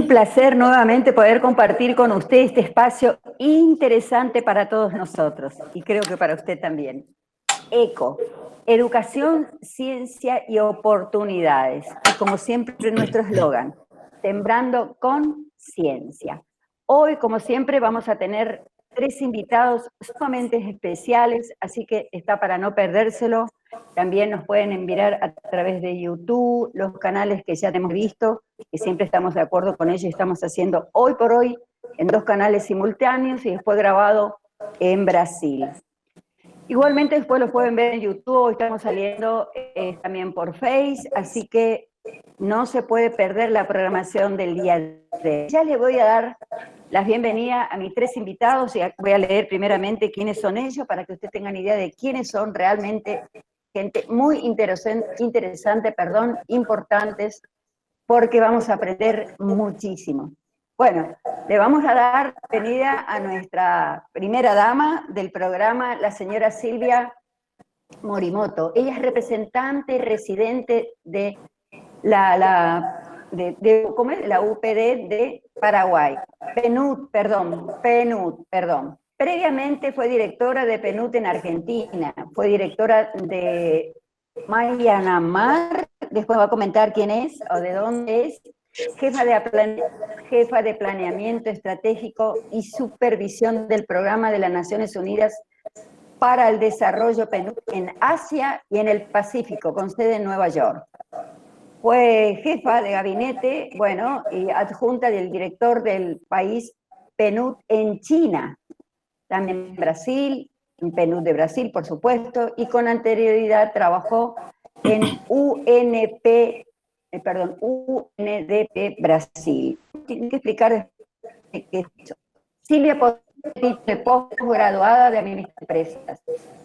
placer nuevamente poder compartir con usted este espacio interesante para todos nosotros y creo que para usted también. ECO, Educación, Ciencia y Oportunidades. Y como siempre nuestro eslogan, Sembrando con Ciencia. Hoy, como siempre, vamos a tener 3 invitados sumamente especiales, así que está para no perdérselo. También nos pueden enviar a través de YouTube, los canales que ya hemos visto, que siempre estamos de acuerdo con ellos y estamos haciendo hoy por hoy en 2 canales simultáneos y después grabado en Brasil. Igualmente después lo pueden ver en YouTube, estamos saliendo también por Face, así que no se puede perder la programación del día de hoy. Ya les voy a dar las bienvenidas a mis 3 invitados y voy a leer primeramente quiénes son ellos para que ustedes tengan idea de quiénes son realmente gente muy interesante, importantes, porque vamos a aprender muchísimo. Bueno, le vamos a dar bienvenida a nuestra primera dama del programa, la señora Silvia Morimoto. Ella es representante residente de la UPD de Paraguay. PNUD. Previamente fue directora de PNUD en Argentina, fue directora de Myanmar, después va a comentar quién es o de dónde es, jefa de planeamiento estratégico y supervisión del programa de las Naciones Unidas para el desarrollo PNUD en Asia y en el Pacífico, con sede en Nueva York. Fue jefa de gabinete, y adjunta del director del país PNUD en China, también en Brasil, en PNUD de Brasil, por supuesto, y con anterioridad trabajó en UNDP Brasil. Tiene que explicar qué es eso. Silvia posgraduada de Administración de Empresas.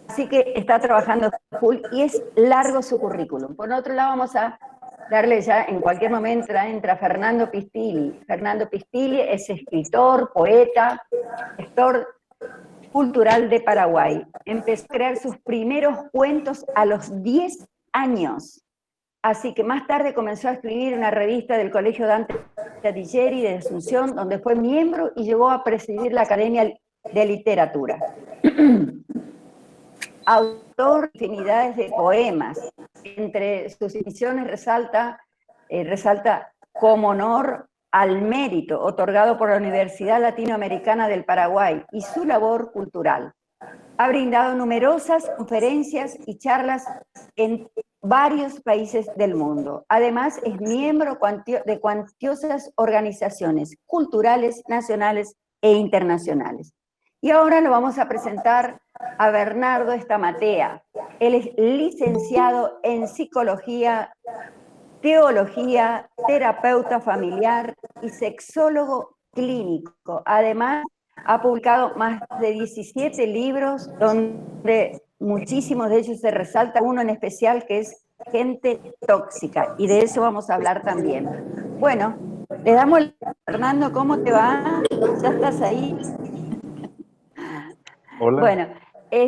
Así que está trabajando full y es largo su currículum. Por otro lado, vamos a darle ya, en cualquier momento entra Fernando Pistilli. Fernando Pistilli es escritor, poeta, gestor cultural de Paraguay. Empezó a crear sus primeros cuentos a los 10 años. Así que más tarde comenzó a escribir en una revista del Colegio Dante Alighieri de Asunción, donde fue miembro y llegó a presidir la Academia de Literatura. Autor de infinidades de poemas. Entre sus ediciones resalta como honor al mérito otorgado por la Universidad Latinoamericana del Paraguay y su labor cultural. Ha brindado numerosas conferencias y charlas en varios países del mundo. Además, es miembro de cuantiosas organizaciones culturales, nacionales e internacionales. Y ahora lo vamos a presentar a Bernardo Estamatea. Él es licenciado en Psicología, Teología, terapeuta familiar y sexólogo clínico. Además, ha publicado más de 17 libros, donde muchísimos de ellos se resalta uno en especial que es Gente Tóxica, y de eso vamos a hablar también. Bueno, le damos Fernando, ¿cómo te va? ¿Ya estás ahí? Hola. Bueno,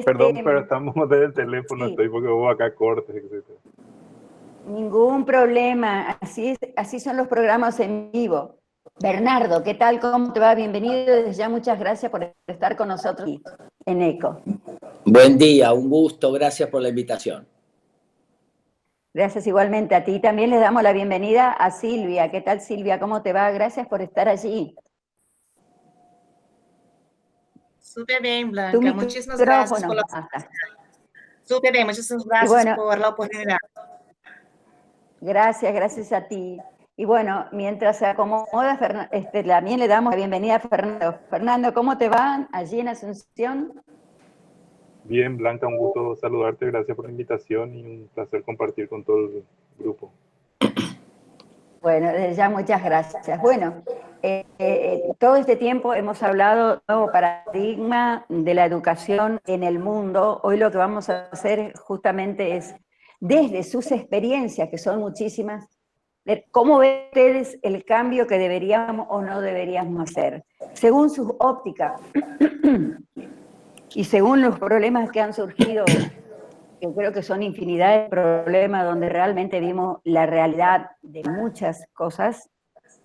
perdón, pero estamos desde el teléfono, sí. estoy porque hubo acá cortes, etc. Ningún problema, así son los programas en vivo. Bernardo, ¿qué tal? ¿Cómo te va? Bienvenido. Desde ya muchas gracias por estar con nosotros en ECO. Buen día, un gusto, gracias por la invitación. Gracias igualmente a ti. También le damos la bienvenida a Silvia. ¿Qué tal, Silvia? ¿Cómo te va? Gracias por estar allí. Súper bien, Blanca. Muchísimas gracias por la oportunidad. Súper bien, muchísimas gracias por la oportunidad. Gracias a ti. Y bueno, mientras se acomoda, también le damos la bienvenida a Fernando. Fernando, ¿cómo te va allí en Asunción? Bien, Blanca, un gusto saludarte, gracias por la invitación y un placer compartir con todo el grupo. Bueno, desde ya muchas gracias. Bueno, todo este tiempo hemos hablado del nuevo paradigma de la educación en el mundo. Hoy lo que vamos a hacer justamente es, desde sus experiencias, que son muchísimas, ¿cómo ven ustedes el cambio que deberíamos o no deberíamos hacer? Según sus ópticas y según los problemas que han surgido, yo creo que son infinidad de problemas donde realmente vimos la realidad de muchas cosas,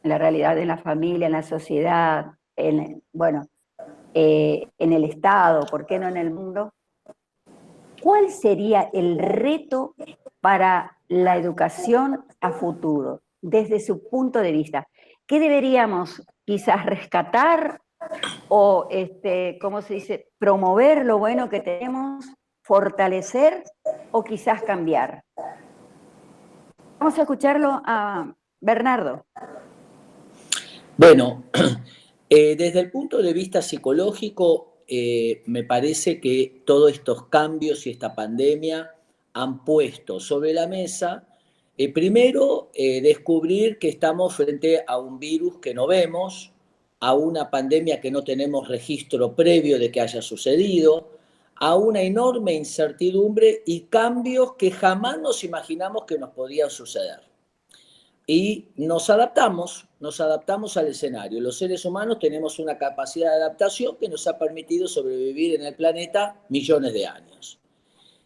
la realidad de la familia, en la sociedad, bueno, en el Estado, ¿por qué no en el mundo? ¿Cuál sería el reto para la educación a futuro, desde su punto de vista? ¿Qué deberíamos quizás rescatar o, ¿cómo se dice?, promover lo bueno que tenemos, fortalecer o quizás cambiar? Vamos a escucharlo a Bernardo. Bueno, desde el punto de vista psicológico, me parece que todos estos cambios y esta pandemia han puesto sobre la mesa, primero, descubrir que estamos frente a un virus que no vemos, a una pandemia que no tenemos registro previo de que haya sucedido, a una enorme incertidumbre y cambios que jamás nos imaginamos que nos podían suceder. Y nos adaptamos al escenario. Los seres humanos tenemos una capacidad de adaptación que nos ha permitido sobrevivir en el planeta millones de años.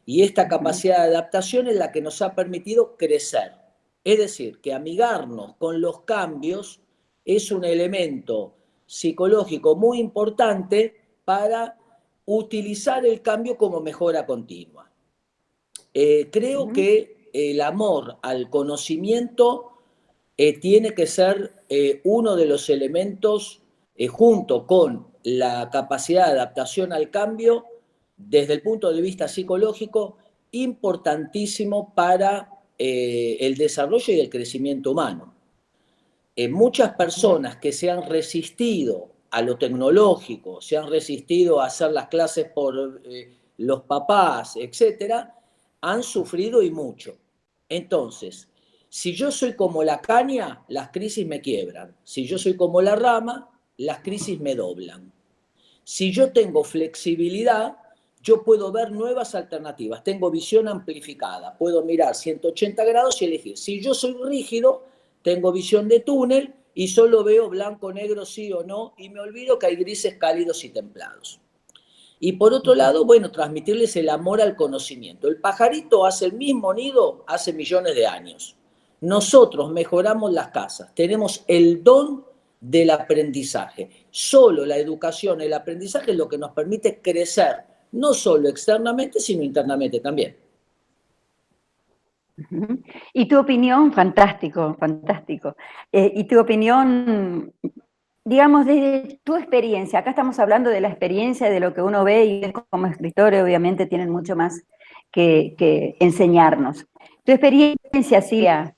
Y esta capacidad de adaptación es la que nos ha permitido crecer. Es decir, que amigarnos con los cambios es un elemento psicológico muy importante para utilizar el cambio como mejora continua. Creo que el amor al conocimiento tiene que ser uno de los elementos, junto con la capacidad de adaptación al cambio, desde el punto de vista psicológico, importantísimo para el desarrollo y el crecimiento humano. Muchas personas que se han resistido a lo tecnológico, se han resistido a hacer las clases por los papás, etcétera, han sufrido y mucho. Entonces, si yo soy como la caña, las crisis me quiebran. Si yo soy como la rama, las crisis me doblan. Si yo tengo flexibilidad, yo puedo ver nuevas alternativas. Tengo visión amplificada. Puedo mirar 180 grados y elegir. Si yo soy rígido, tengo visión de túnel y solo veo blanco, negro, sí o no, y me olvido que hay grises cálidos y templados. Y por otro lado, bueno, transmitirles el amor al conocimiento. El pajarito hace el mismo nido hace millones de años. Nosotros mejoramos las casas, tenemos el don del aprendizaje. Solo la educación, el aprendizaje es lo que nos permite crecer, no solo externamente, sino internamente también. Y tu opinión, fantástico, fantástico. Y tu opinión, digamos, desde tu experiencia, acá estamos hablando de la experiencia, de lo que uno ve, y como escritores obviamente tienen mucho más que enseñarnos. Tu experiencia, Silvia,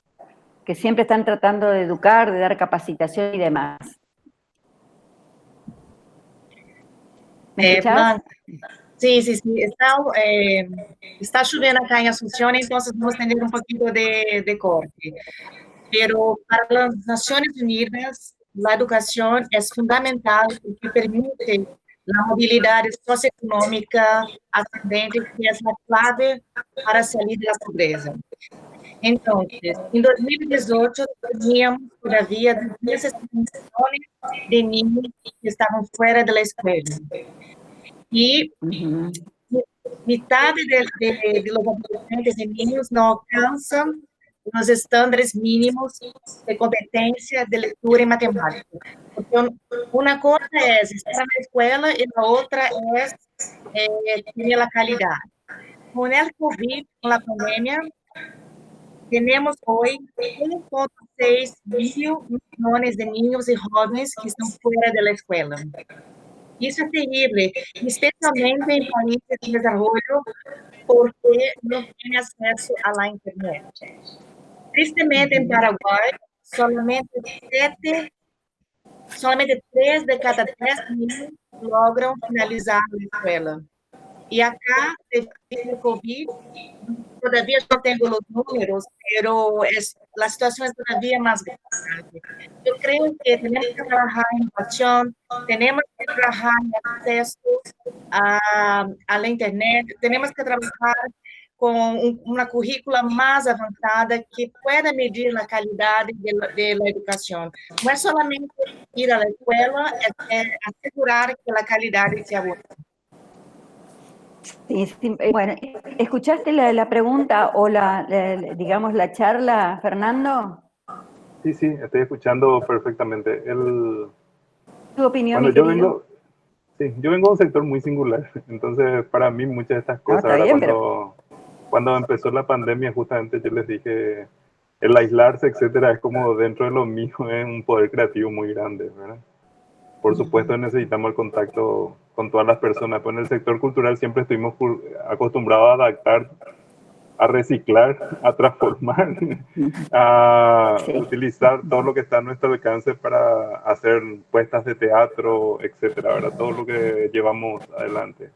que siempre están tratando de educar, de dar capacitación y demás. ¿Me escuchás? Sí. Está lloviendo acá en Asunción, entonces vamos a tener un poquito de corte. Pero para las Naciones Unidas, la educación es fundamental porque permite la movilidad socioeconómica ascendente, que es la clave para salir de la pobreza. Entonces, en 2018 teníamos todavía 260 millones de niños que estaban fuera de la escuela. Y mitad de los adolescentes y niños no alcanzan los estándares mínimos de competencia de lectura y matemática. Porque una cosa es estar en la escuela y la otra es tener la calidad. Con el COVID, con la pandemia, tenemos hoy 1,6 millones de niños y jóvenes que están fuera de la escuela. Isso é terrível, especialmente em países de desenvolvimento, porque não têm acesso à internet. Tristemente, em Paraguai, somente 3 de cada 10 niños logram finalizar a escola. E acá, devido ao COVID, todavía no tengo los números, pero la situación es todavía más grave. Yo creo que tenemos que trabajar en innovación, tenemos que trabajar en acceso a la internet, tenemos que trabajar con una currícula más avanzada que pueda medir la calidad de la educación. No es solamente ir a la escuela, es asegurar que la calidad sea buena. Sí, bueno, ¿escuchaste la pregunta o digamos, la charla, Fernando? Sí, sí, estoy escuchando perfectamente. ¿Tu opinión, Bueno, mi querido? yo vengo de un sector muy singular, entonces para mí muchas de estas No, cosas, está ahora bien, pero... cuando empezó la pandemia, justamente yo les dije, el aislarse, etcétera, es como dentro de lo mío, es un poder creativo muy grande, ¿verdad? Por supuesto necesitamos el contacto con todas las personas, pero en el sector cultural siempre estuvimos acostumbrados a adaptar, a reciclar, a transformar, a Sí. utilizar todo lo que está a nuestro alcance para hacer puestas de teatro, etcétera, ¿verdad? Todo lo que llevamos adelante.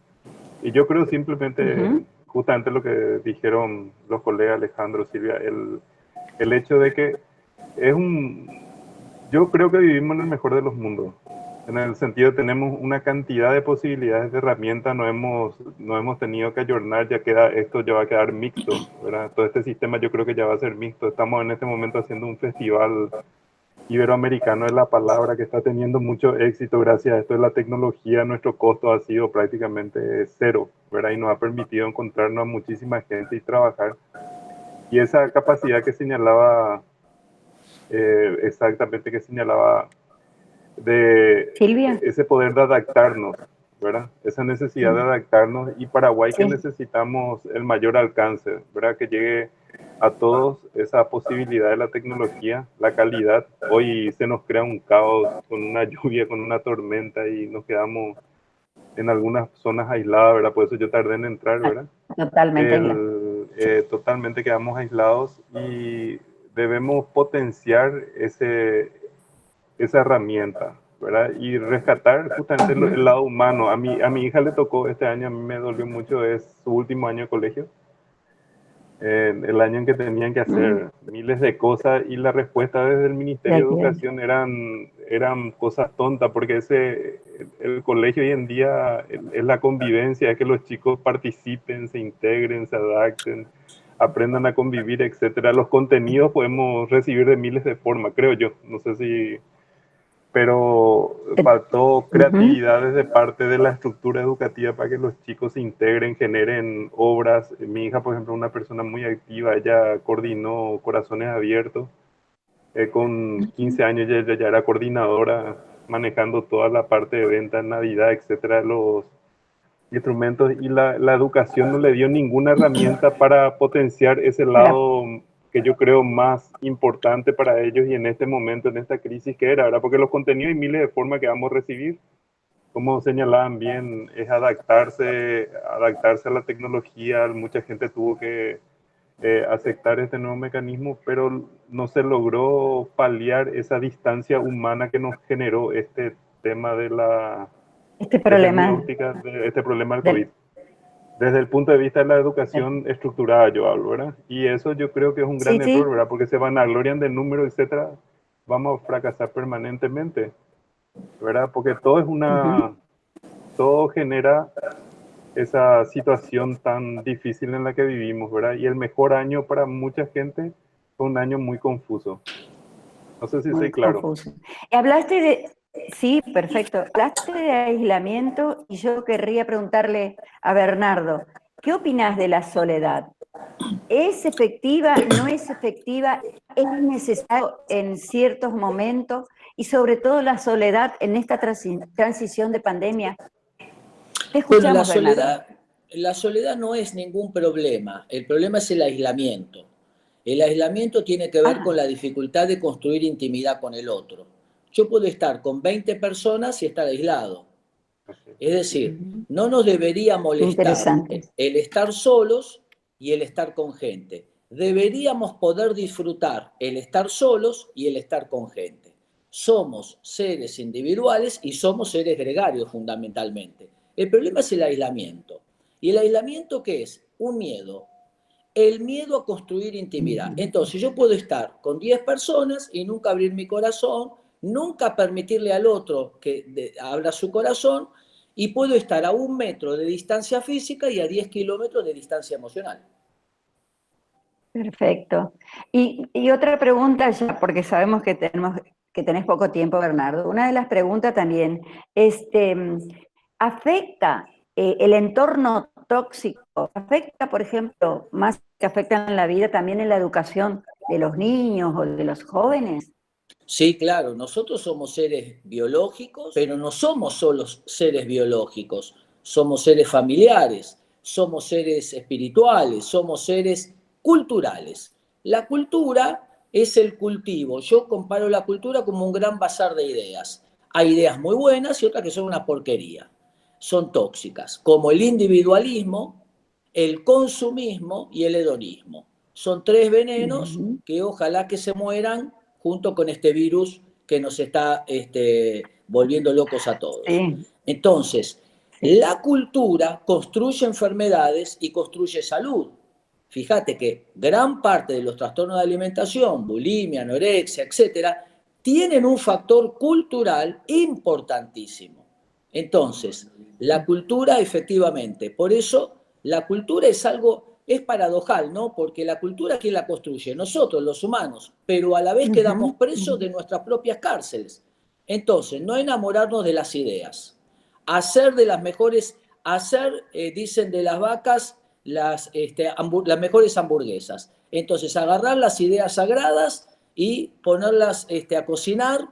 Y yo creo simplemente, justamente lo que dijeron los colegas Alejandro, Silvia, el hecho de que es yo creo que vivimos en el mejor de los mundos. En el sentido, tenemos una cantidad de posibilidades de herramientas, no hemos tenido que ayornar, esto ya va a quedar mixto, ¿verdad? Todo este sistema yo creo que ya va a ser mixto. Estamos en este momento haciendo un festival iberoamericano de la palabra que está teniendo mucho éxito gracias a esto de la tecnología. Nuestro costo ha sido prácticamente cero, ¿verdad? Y nos ha permitido encontrarnos a muchísima gente y trabajar. Y esa capacidad que señalaba, exactamente que señalaba, de Silvia. ese poder de adaptarnos, ¿verdad? Esa necesidad de adaptarnos, y Paraguay que Sí. necesitamos el mayor alcance, ¿verdad? Que llegue a todos esa posibilidad de la tecnología, la calidad. Hoy se nos crea un caos con una lluvia, con una tormenta y nos quedamos en algunas zonas aisladas, ¿verdad? Por eso yo tardé en entrar, ¿verdad? Totalmente aislado. Totalmente quedamos aislados y debemos potenciar esa herramienta, ¿verdad? Y rescatar justamente el lado humano. A mi hija le tocó este año, a mí me dolió mucho, es su último año de colegio, el año en que tenían que hacer miles de cosas, y la respuesta desde el Ministerio de Educación eran cosas tontas, porque el colegio hoy en día es la convivencia, es que los chicos participen, se integren, se adapten, aprendan a convivir, etcétera. Los contenidos podemos recibir de miles de formas, creo yo. No sé si, pero faltó creatividad desde parte de la estructura educativa para que los chicos se integren, generen obras. Mi hija, por ejemplo, una persona muy activa, ella coordinó Corazones Abiertos, con 15 años ella ya era coordinadora, manejando toda la parte de venta, Navidad, etcétera, los instrumentos, y la educación no le dio ninguna herramienta para potenciar ese lado que yo creo más importante para ellos, y en este momento, en esta crisis que era, ¿verdad? Porque los contenidos y miles de formas que vamos a recibir, como señalaban bien, es adaptarse a la tecnología. Mucha gente tuvo que aceptar este nuevo mecanismo, pero no se logró paliar esa distancia humana que nos generó este tema Este desde mi problema óptica, de este problema del COVID. del... Desde el punto de vista de la educación estructurada, yo hablo, ¿verdad? Y eso yo creo que es un Sí, gran error, sí. ¿verdad? Porque se vanaglorian de números, etcétera. Vamos a fracasar permanentemente, ¿verdad? Porque todo genera esa situación tan difícil en la que vivimos, ¿verdad? Y el mejor año para mucha gente fue un año muy confuso. No sé si Muy soy claro. confuso. Hablaste de... Sí, perfecto. Hablaste de aislamiento y yo querría preguntarle a Bernardo, ¿qué opinas de la soledad? ¿Es efectiva? ¿No es efectiva? ¿Es necesario en ciertos momentos? Y sobre todo la soledad en esta transición de pandemia. Te Bueno, escuchamos, Bernardo. la soledad no es ningún problema. El problema es el aislamiento. El aislamiento tiene que ver con la dificultad de construir intimidad con el otro. Yo puedo estar con 20 personas y estar aislado. Es decir, no nos debería molestar Interesante. el estar solos y el estar con gente. Deberíamos poder disfrutar el estar solos y el estar con gente. Somos seres individuales y somos seres gregarios fundamentalmente. El problema es el aislamiento. ¿Y el aislamiento qué es? Un miedo. El miedo a construir intimidad. Entonces yo puedo estar con 10 personas y nunca abrir mi corazón, nunca permitirle al otro que abra su corazón, y puedo estar a 1 metro de distancia física y a 10 kilómetros de distancia emocional. Perfecto. Y otra pregunta ya, porque sabemos que tenés poco tiempo, Bernardo. Una de las preguntas también, ¿afecta el entorno tóxico? ¿Afecta, por ejemplo, más que afecta en la vida, también en la educación de los niños o de los jóvenes? Sí, claro, nosotros somos seres biológicos, pero no somos solo seres biológicos, somos seres familiares, somos seres espirituales, somos seres culturales. La cultura es el cultivo. Yo comparo la cultura como un gran bazar de ideas. Hay ideas muy buenas y otras que son una porquería, son tóxicas, como el individualismo, el consumismo y el hedonismo. Son tres venenos que ojalá que se mueran junto con este virus que nos está volviendo locos a todos. Sí. Entonces, la cultura construye enfermedades y construye salud. Fíjate que gran parte de los trastornos de alimentación, bulimia, anorexia, etcétera, tienen un factor cultural importantísimo. Entonces, la cultura efectivamente, por eso la cultura es algo, es paradojal, ¿no? Porque la cultura, ¿quién la construye? Nosotros, los humanos, pero a la vez quedamos presos de nuestras propias cárceles. Entonces, no enamorarnos de las ideas, hacer de las mejores, dicen de las vacas, las mejores hamburguesas. Entonces, agarrar las ideas sagradas y ponerlas a cocinar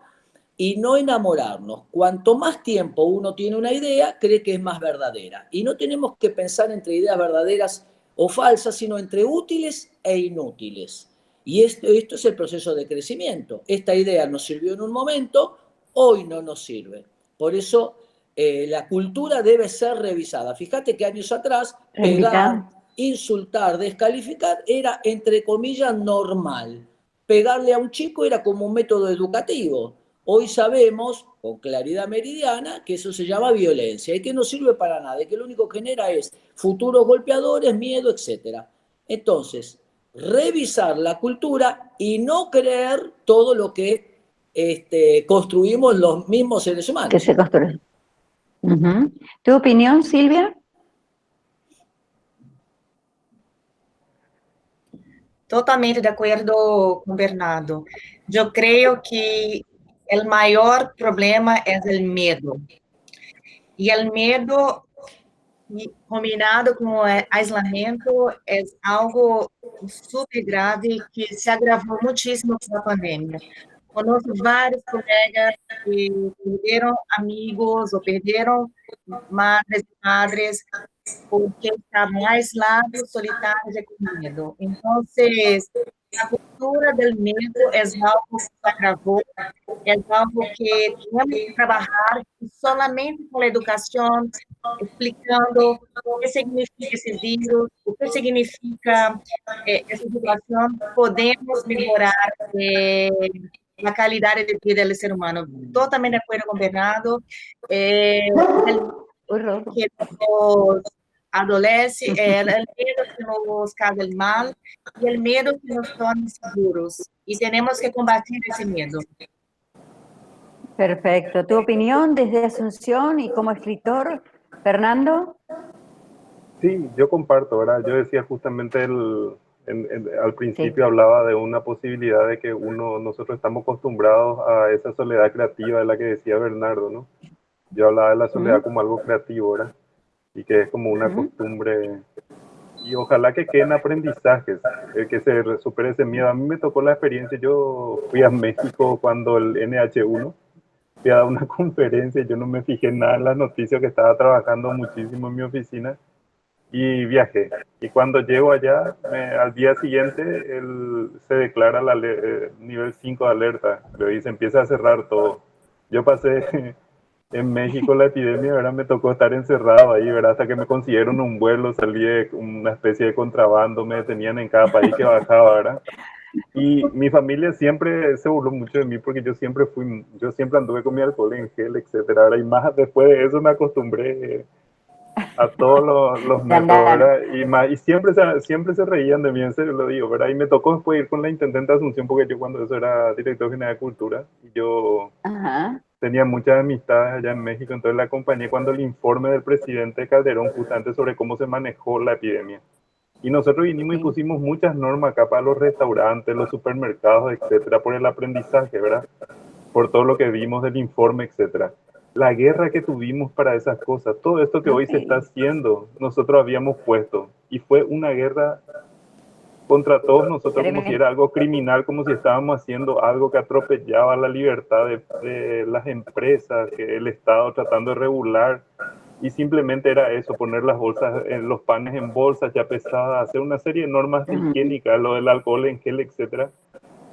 y no enamorarnos. Cuanto más tiempo uno tiene una idea, cree que es más verdadera. Y no tenemos que pensar entre ideas verdaderas o falsas, sino entre útiles e inútiles. Y esto es el proceso de crecimiento. Esta idea nos sirvió en un momento, hoy no nos sirve. Por eso la cultura debe ser revisada. Fíjate que años atrás, pegar, insultar, descalificar era, entre comillas, normal. Pegarle a un chico era como un método educativo. Hoy sabemos, con claridad meridiana, que eso se llama violencia y que no sirve para nada, y que lo único que genera es futuros golpeadores, miedo, etc. Entonces, revisar la cultura y no creer todo lo que construimos los mismos seres humanos. Que se construye. ¿Tu opinión, Silvia? Totalmente de acuerdo con Bernardo. Yo creo que el mayor problema es el miedo. Y el miedo combinado con el aislamiento es algo súper grave que se agravó muchísimo con la pandemia. Conozco vários colegas que perderam amigos ou perderam madres e padres porque estavam aislados, solitários e com medo. Então, a cultura do medo é algo que se agravou, é algo que temos que trabalhar solamente com a educação, explicando o que significa esse vírus, o que significa essa situação, podemos melhorar a qualidade de vida do ser humano. Totalmente de acordo com o Bernardo. Que nos adolece, el miedo que nos causa el mal y el miedo que nos torna seguros. Y tenemos que combatir ese miedo. Perfecto. ¿Tu opinión desde Asunción y como escritor, Fernando? Sí, yo comparto, ¿verdad? Yo decía justamente al principio hablaba de una posibilidad de que nosotros estamos acostumbrados a esa soledad creativa de la que decía Bernardo, ¿no? Yo hablaba de la soledad como algo creativo, ¿verdad? Y que es como una costumbre, y ojalá que queden aprendizajes, que se supere ese miedo. A mí me tocó la experiencia, yo fui a México cuando el NH1, fui a dar una conferencia, yo no me fijé nada en las noticias, que estaba trabajando muchísimo en mi oficina, y viajé. Y cuando llego allá, al día siguiente, se declara nivel 5 de alerta, y se empieza a cerrar todo. Yo pasé en México la epidemia, ¿verdad? Me tocó estar encerrado ahí, ¿verdad? Hasta que me consiguieron un vuelo, salí de una especie de contrabando, me detenían en cada país que bajaba, ¿verdad? Y mi familia siempre se burló mucho de mí porque yo siempre anduve con mi alcohol en gel, etcétera, ¿verdad? Y más después de eso me acostumbré a todos los métodos, ¿verdad? Y siempre se reían de mí, en serio lo digo, ¿verdad? Y me tocó después ir con la intendente de Asunción, porque yo cuando eso era director general de Cultura, y yo tenía muchas amistades allá en México, entonces la acompañé cuando el informe del presidente Calderón justamente sobre cómo se manejó la epidemia. Y nosotros vinimos y pusimos muchas normas acá para los restaurantes, los supermercados, etcétera, por el aprendizaje, ¿verdad? Por todo lo que vimos del informe, etcétera. La guerra que tuvimos para esas cosas, todo esto que hoy se está haciendo, nosotros habíamos puesto. Y fue una guerra contra todos nosotros como si Tremendo. era algo criminal, como si estábamos haciendo algo que atropellaba la libertad de las empresas, que el Estado tratando de regular, y simplemente era eso, poner las bolsas, los panes en bolsas ya pesadas, hacer una serie de normas higiénicas, lo del alcohol en gel, etcétera.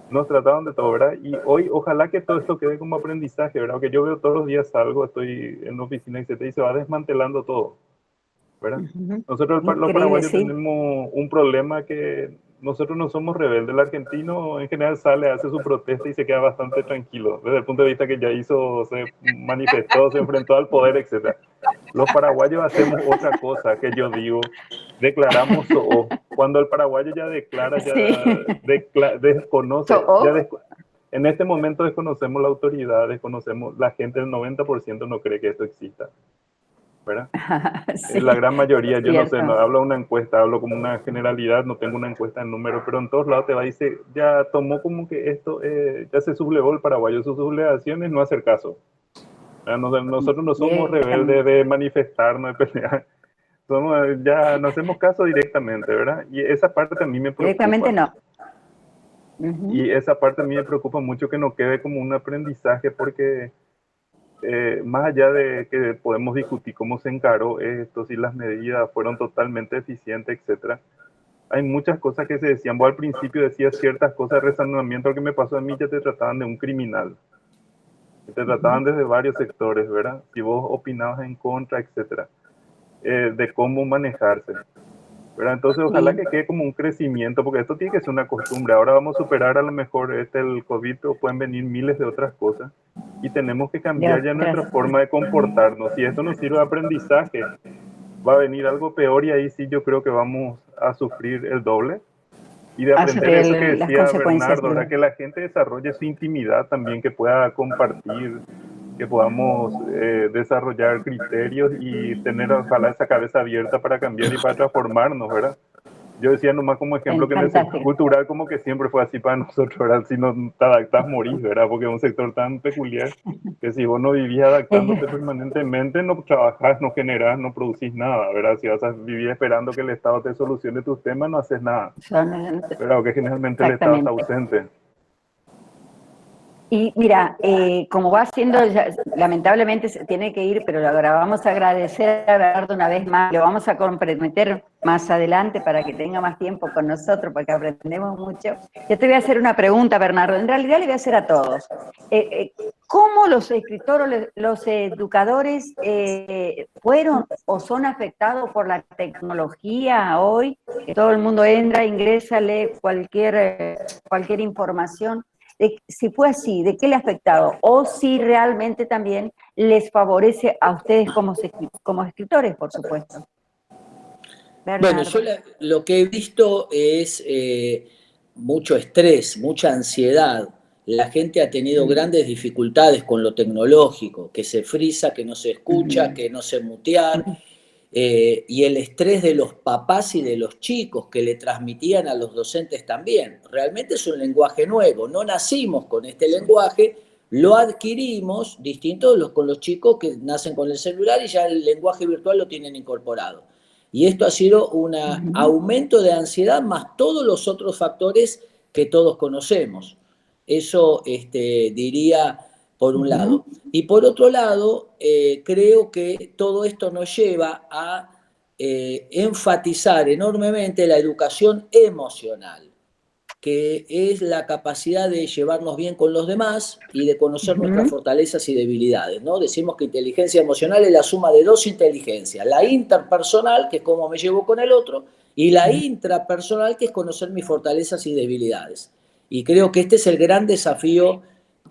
Nos trataban de todo, ¿verdad? Y hoy ojalá que todo esto quede como aprendizaje, ¿verdad? Que yo veo todos los días algo, estoy en la oficina, etcétera, y se va desmantelando todo, ¿verdad? Nosotros los Increíble, paraguayos sí. tenemos un problema que nosotros no somos rebeldes. El argentino en general sale, hace su protesta y se queda bastante tranquilo, desde el punto de vista que ya hizo, se manifestó, se enfrentó al poder, etc. Los paraguayos hacemos otra cosa, que yo digo, declaramos cuando el paraguayo ya declara, ya Sí. desconoce, So-oh. en este momento desconocemos la autoridad, desconocemos, la gente, el 90% no cree que esto exista, ¿verdad? Sí, La gran mayoría, yo no sé, cierto. no hablo una encuesta, hablo como una generalidad, no tengo una encuesta en número, pero en todos lados te va y dice, ya tomó como que esto, ya se sublevó el paraguayo, sus sublevaciones, no hacer caso. Nosotros no somos rebeldes de manifestarnos, de pelear, ya no hacemos caso directamente, ¿verdad? Y esa parte a mí me Directamente preocupa. no. Y esa parte a mí me preocupa mucho, que no quede como un aprendizaje, porque más allá de que podemos discutir cómo se encaró esto, si las medidas fueron totalmente eficientes, etcétera, hay muchas cosas que se decían. Vos al principio decías ciertas cosas de razonamiento, lo que me pasó a mí, ya te trataban de un criminal, te trataban desde varios sectores, ¿verdad? Si vos opinabas en contra, etcétera, de cómo manejarse, ¿verdad? Entonces ojalá que quede como un crecimiento, porque esto tiene que ser una costumbre. Ahora vamos a superar a lo mejor el COVID, pero pueden venir miles de otras cosas, y tenemos que cambiar ya nuestra forma de comportarnos. Si esto nos sirve de aprendizaje, va a venir algo peor, y ahí sí yo creo que vamos a sufrir el doble. Y de aprender eso que Las decía consecuencias. Bernardo, ¿verdad? Que la gente desarrolle su intimidad también, que pueda compartir, que podamos desarrollar criterios y tener ojalá esa cabeza abierta para cambiar y para transformarnos, ¿verdad? Yo decía nomás como ejemplo que en el sector cultural como que siempre fue así para nosotros, ¿verdad? Si no te adaptás, morís, ¿verdad? Porque es un sector tan peculiar que si vos no vivís adaptándote permanentemente, no trabajás, no generás, no producís nada, ¿verdad? Si vas a vivir esperando que el Estado te solucione tus temas, no haces nada, ¿verdad? Porque generalmente el Estado está ausente. Y mira, como va siendo, lamentablemente se tiene que ir, pero ahora vamos a agradecer a Bernardo una vez más, lo vamos a comprometer más adelante para que tenga más tiempo con nosotros, porque aprendemos mucho. Yo te voy a hacer una pregunta, Bernardo, en realidad le voy a hacer a todos. ¿Cómo los escritores, los educadores fueron o son afectados por la tecnología hoy? Que todo el mundo entra, ingresa, lee cualquier información. Si fue así, ¿de qué le ha afectado? O si realmente también les favorece a ustedes como escritores, por supuesto. Bernardo. Bueno, yo lo que he visto es mucho estrés, mucha ansiedad. La gente ha tenido grandes dificultades con lo tecnológico, que se frisa, que no se escucha, que no se mutear. Y el estrés de los papás y de los chicos que le transmitían a los docentes también. Realmente es un lenguaje nuevo, no nacimos con este lenguaje, lo adquirimos distinto con los chicos que nacen con el celular y ya el lenguaje virtual lo tienen incorporado. Y esto ha sido un aumento de ansiedad más todos los otros factores que todos conocemos. Eso diría por un lado. Y por otro lado, creo que todo esto nos lleva a enfatizar enormemente la educación emocional, que es la capacidad de llevarnos bien con los demás y de conocer nuestras fortalezas y debilidades, ¿no? Decimos que inteligencia emocional es la suma de dos inteligencias, la interpersonal, que es cómo me llevo con el otro, y la intrapersonal, que es conocer mis fortalezas y debilidades. Y creo que este es el gran desafío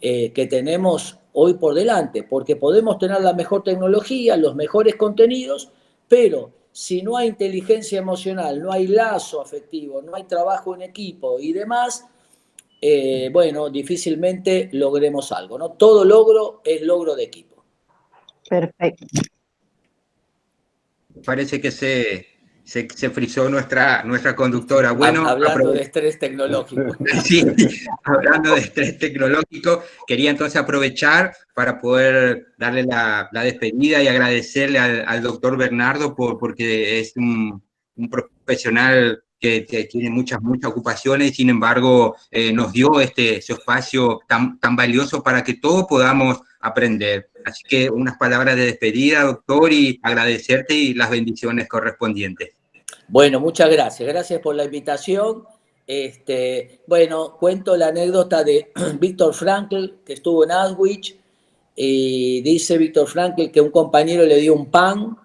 que tenemos hoy por delante, porque podemos tener la mejor tecnología, los mejores contenidos, pero si no hay inteligencia emocional, no hay lazo afectivo, no hay trabajo en equipo y demás, bueno, difícilmente logremos algo, ¿no? Todo logro es logro de equipo. Perfecto. Parece que se frizó nuestra conductora. Bueno, hablando de estrés tecnológico. Sí, hablando de estrés tecnológico, quería entonces aprovechar para poder darle la despedida y agradecerle al doctor Bernardo porque es un profesional que tiene muchas ocupaciones, sin embargo, nos dio ese espacio tan valioso para que todos podamos aprender. Así que unas palabras de despedida, doctor, y agradecerte y las bendiciones correspondientes. Bueno, muchas gracias. Gracias por la invitación. Bueno, cuento la anécdota de Víctor Frankl, que estuvo en Auschwitz, y dice Víctor Frankl que un compañero le dio un pan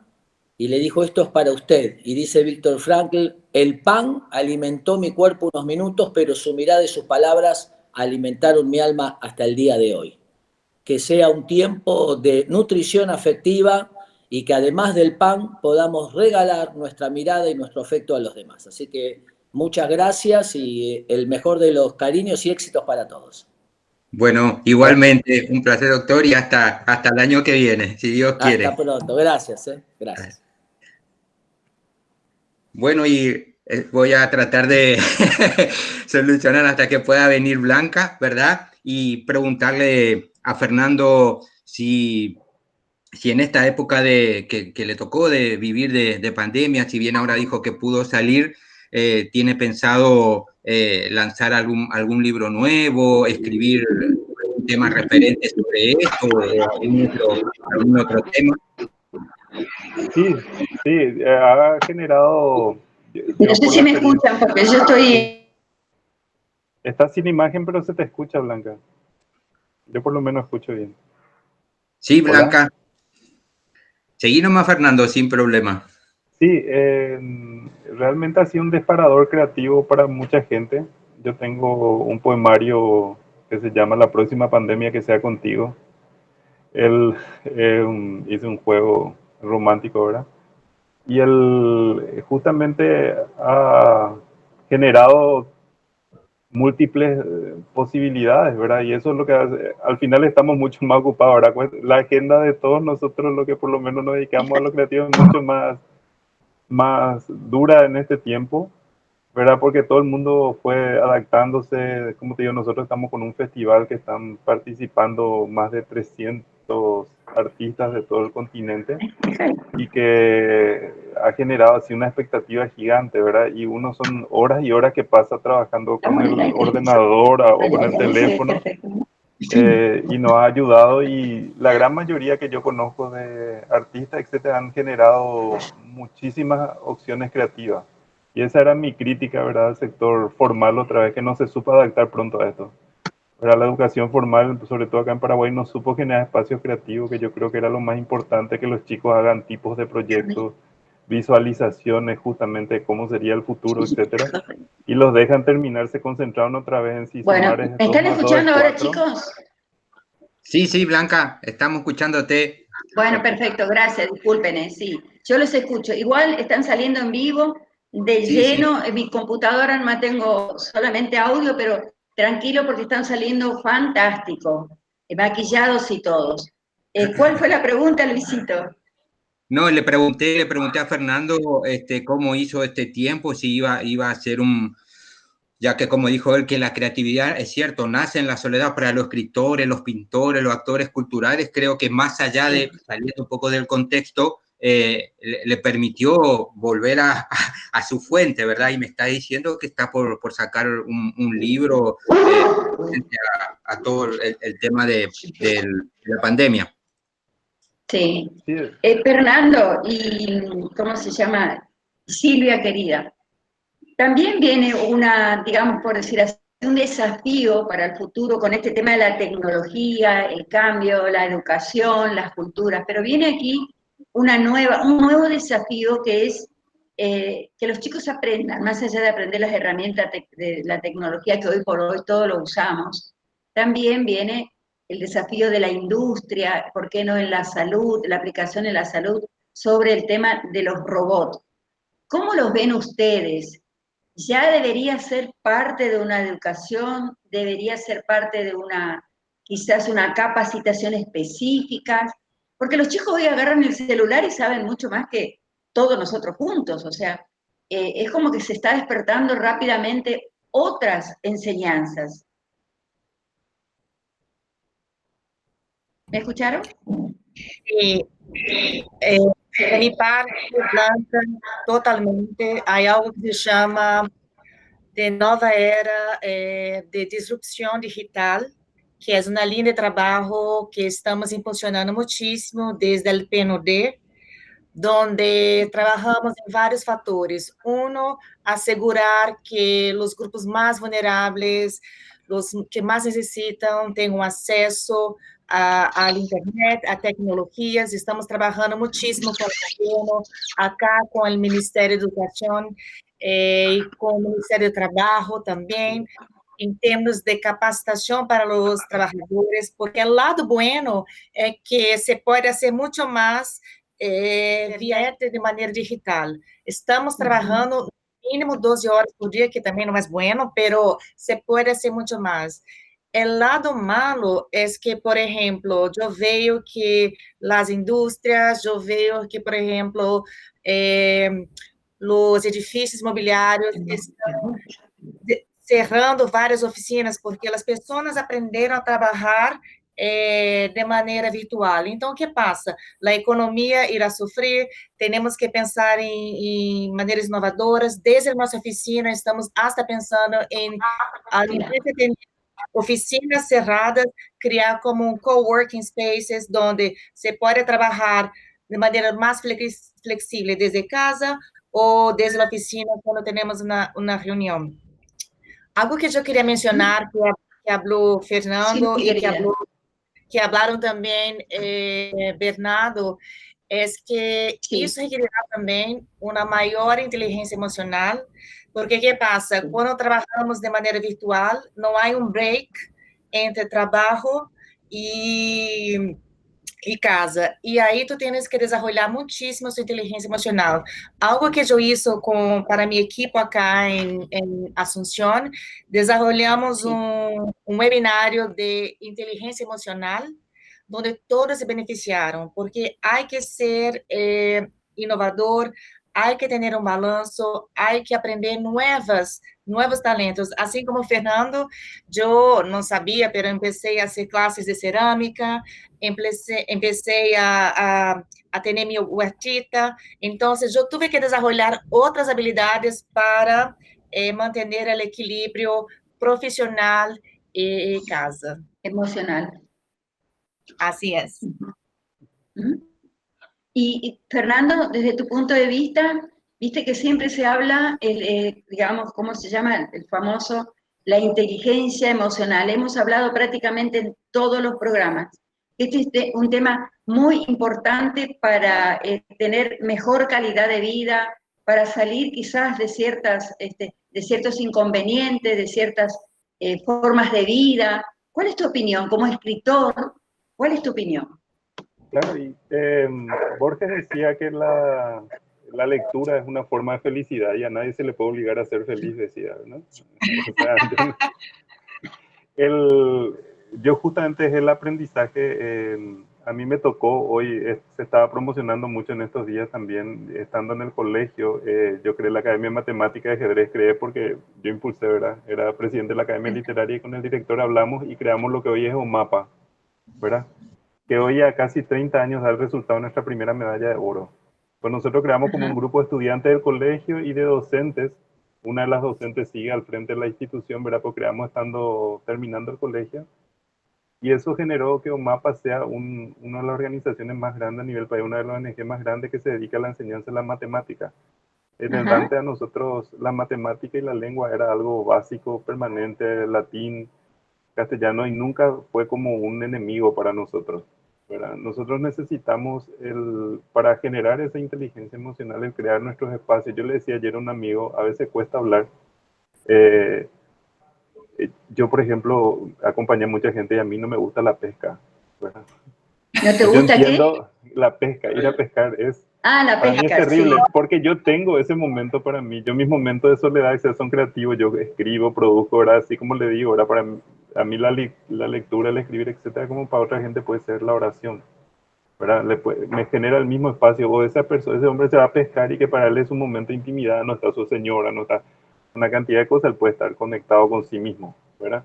y le dijo: esto es para usted. Y dice Víctor Frankl: el pan alimentó mi cuerpo unos minutos, pero su mirada y sus palabras alimentaron mi alma hasta el día de hoy. Que sea un tiempo de nutrición afectiva y que además del pan podamos regalar nuestra mirada y nuestro afecto a los demás. Así que muchas gracias y el mejor de los cariños y éxitos para todos. Bueno, igualmente, un placer, doctor, y hasta el año que viene, si Dios quiere. Hasta pronto, gracias. Gracias. Bueno, y voy a tratar de solucionar hasta que pueda venir Blanca, ¿verdad? Y preguntarle a Fernando si en esta época que le tocó de vivir de pandemia, si bien ahora dijo que pudo salir, tiene pensado lanzar algún libro nuevo, escribir un tema referente sobre esto, algún otro tema. Sí, ha generado... No sé si me escuchan, porque yo estoy... Estás sin imagen, pero se te escucha, Blanca. Yo por lo menos escucho bien. Sí, Blanca. Hola. Seguí nomás, Fernando, sin problema. Sí, realmente ha sido un disparador creativo para mucha gente. Yo tengo un poemario que se llama La próxima pandemia que sea contigo. Él hizo un juego romántico, ¿verdad? Y él justamente ha generado múltiples posibilidades, ¿verdad? Y eso es lo que hace, al final estamos mucho más ocupados, ¿verdad? Pues la agenda de todos nosotros, lo que por lo menos nos dedicamos a lo creativo, es mucho más dura en este tiempo, ¿verdad? Porque todo el mundo fue adaptándose. Como te digo, nosotros estamos con un festival que están participando más de 300 artistas de todo el continente y que ha generado así una expectativa gigante, ¿verdad? Y uno son horas y horas que pasa trabajando con el ordenador o con el teléfono, y nos ha ayudado, y la gran mayoría que yo conozco de artistas, etcétera, han generado muchísimas opciones creativas. Y esa era mi crítica, ¿verdad?, al sector formal otra vez, que no se supo adaptar pronto a esto. ¿Verdad? La educación formal, sobre todo acá en Paraguay, no supo generar espacios creativos, que yo creo que era lo más importante, que los chicos hagan tipos de proyectos, visualizaciones justamente de cómo sería el futuro, etcétera, y los dejan terminarse concentrados otra vez en si Bueno, sumar es ¿me 2 están más 2 es escuchando ahora, 4. chicos? Sí, Blanca, estamos escuchándote. Bueno, perfecto, gracias, disculpen, sí. Yo los escucho. Igual están saliendo en vivo, de lleno. En mi computadora no tengo solamente audio, pero tranquilo porque están saliendo fantásticos, maquillados y todos. ¿Cuál fue la pregunta, Luisito? No, le pregunté a Fernando cómo hizo este tiempo, si iba a ser ya que como dijo él, que la creatividad, es cierto, nace en la soledad. Para los escritores, los pintores, los actores culturales, creo que más allá de salir un poco del contexto, le permitió volver a su fuente, ¿verdad? Y me está diciendo que está por sacar un libro a todo el tema de la pandemia. Sí. Fernando y, ¿cómo se llama? Silvia, querida. También viene digamos, por decir así, un desafío para el futuro con este tema de la tecnología, el cambio, la educación, las culturas, pero viene aquí un nuevo desafío que es que los chicos aprendan, más allá de aprender las herramientas de la tecnología que hoy por hoy todos lo usamos, también viene el desafío de la industria, ¿por qué no en la salud, la aplicación en la salud, sobre el tema de los robots? ¿Cómo los ven ustedes? ¿Ya debería ser parte de una educación? ¿Debería ser parte de quizás una capacitación específica? Porque los chicos hoy agarran el celular y saben mucho más que todos nosotros juntos. O sea, es como que se está despertando rápidamente otras enseñanzas. ¿Me escucharon? De mi parte, Blanca, totalmente. Hay algo que se llama de nova era de disrupção digital, que é uma linha de trabalho que estamos impulsionando muitíssimo desde o PNUD, donde trabalhamos em vários fatores. Um, assegurar que os grupos mais vulneráveis, os que mais necessitam, tenham acesso à internet, a tecnologias. Estamos trabalhando muitíssimo com o governo, acá com o Ministério da Educação, e com o Ministério do Trabalho também, em termos de capacitação para os trabalhadores, porque o lado bueno é que se pode fazer muito mais via de maneira digital. Estamos trabalhando mínimo 12 horas por dia, que também não é bueno, pero se pode fazer muito mais. El lado malo es que, por ejemplo, yo veo que las industrias, yo veo que, por ejemplo, los edificios imobiliarios estão cerrando várias oficinas porque as pessoas aprenderam a trabalhar de maneira virtual. Então, o que passa? A economia irá sofrer, temos que pensar em maneiras inovadoras. Desde a nossa oficina, estamos até pensando em oficinas cerradas, criar como coworking spaces, onde se pode trabalhar de maneira mais flexível desde casa ou desde a oficina quando temos uma reunião. Algo que eu queria mencionar, que falou Fernando Sí, e que falaram também Bernardo, é que isso requerirá também uma maior inteligência emocional, porque o que passa? Quando trabalhamos de maneira virtual, não há break entre trabalho e casa. E aí tu tens que desenvolver muitíssimo sua inteligência emocional. Algo que eu hice para minha equipe acá em Asunción, desenvolvemos um webinário de inteligência emocional, onde todos se beneficiaram, porque há que ser inovador, há que ter balanço, há que aprender novos talentos. Assim como o Fernando, eu não sabia, mas comecei a fazer classes de cerâmica, empecé a ter minha huertita, então eu tive que desenvolver outras habilidades para manter o equilíbrio profissional e casa. Emocional. Así es. Y Fernando, desde tu punto de vista, viste que siempre se habla, digamos, ¿cómo se llama? El famoso, la inteligencia emocional. Hemos hablado prácticamente en todos los programas. Este es un tema muy importante para tener mejor calidad de vida, para salir quizás de ciertos inconvenientes, de ciertas formas de vida. ¿Cuál es tu opinión como escritor? ¿Cuál es tu opinión? Claro, y Borges decía que la lectura es una forma de felicidad y a nadie se le puede obligar a ser feliz, decía, ¿no? O sea, yo justamente es el aprendizaje, a mí me tocó hoy, se estaba promocionando mucho en estos días también, estando en el colegio, yo creé la Academia de Matemática de Ajedrez, creé porque yo impulsé, ¿verdad? Era presidente de la Academia Literaria y con el director hablamos y creamos lo que hoy es OMAPA, ¿verdad? Que hoy a casi 30 años da el resultado de nuestra primera medalla de oro. Pues nosotros creamos como un grupo de estudiantes del colegio y de docentes. Una de las docentes sigue al frente de la institución, ¿verdad? Pues creamos terminando el colegio. Y eso generó que OMAPA sea una de las organizaciones más grandes a nivel país, una de las ONG más grandes que se dedica a la enseñanza de la matemática. En el Dante a nosotros la matemática y la lengua era algo básico, permanente, latín, castellano, y nunca fue como un enemigo para nosotros, ¿verdad? Nosotros necesitamos, para generar esa inteligencia emocional, el crear nuestros espacios. Yo le decía ayer a un amigo, a veces cuesta hablar. Yo, por ejemplo, acompañé a mucha gente y a mí no me gusta la pesca, ¿verdad? ¿No te gusta qué? La pesca, ir a pescar es... la pesca, para mí es terrible, sí. porque yo tengo ese momento para mí. Mis momentos de soledad son creativos. Yo escribo, produzco, ¿verdad? Así como le digo, ¿verdad? Para mí la lectura, el escribir, etcétera, como para otra gente puede ser la oración, ¿verdad? Me genera el mismo espacio. O ese hombre se va a pescar y que para él es un momento de intimidad, no está su señora, no está una cantidad de cosas, él puede estar conectado con sí mismo, ¿verdad?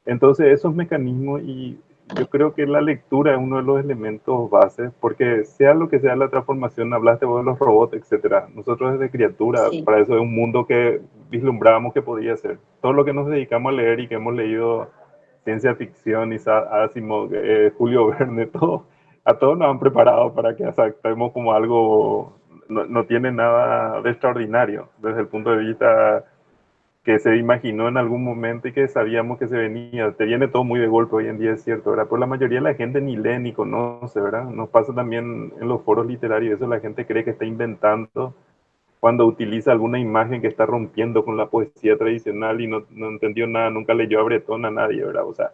Entonces esos mecanismos, y yo creo que la lectura es uno de los elementos bases, porque sea lo que sea la transformación, hablaste vos de los robots, etcétera. Nosotros desde criatura, Sí. para eso es un mundo que vislumbrábamos que podía ser. Todo lo que nos dedicamos a leer y que hemos leído ciencia ficción, Isaac Asimov, Julio Verne, todo, a todos nos han preparado para que aceptemos como algo, no tiene nada de extraordinario desde el punto de vista que se imaginó en algún momento y que sabíamos que se venía. Te viene todo muy de golpe hoy en día, es cierto, ¿verdad? Pero la mayoría de la gente ni lee ni conoce, ¿verdad? Nos pasa también en los foros literarios, eso la gente cree que está inventando cuando utiliza alguna imagen que está rompiendo con la poesía tradicional y no entendió nada, nunca leyó a Bretón a nadie, ¿verdad? O sea,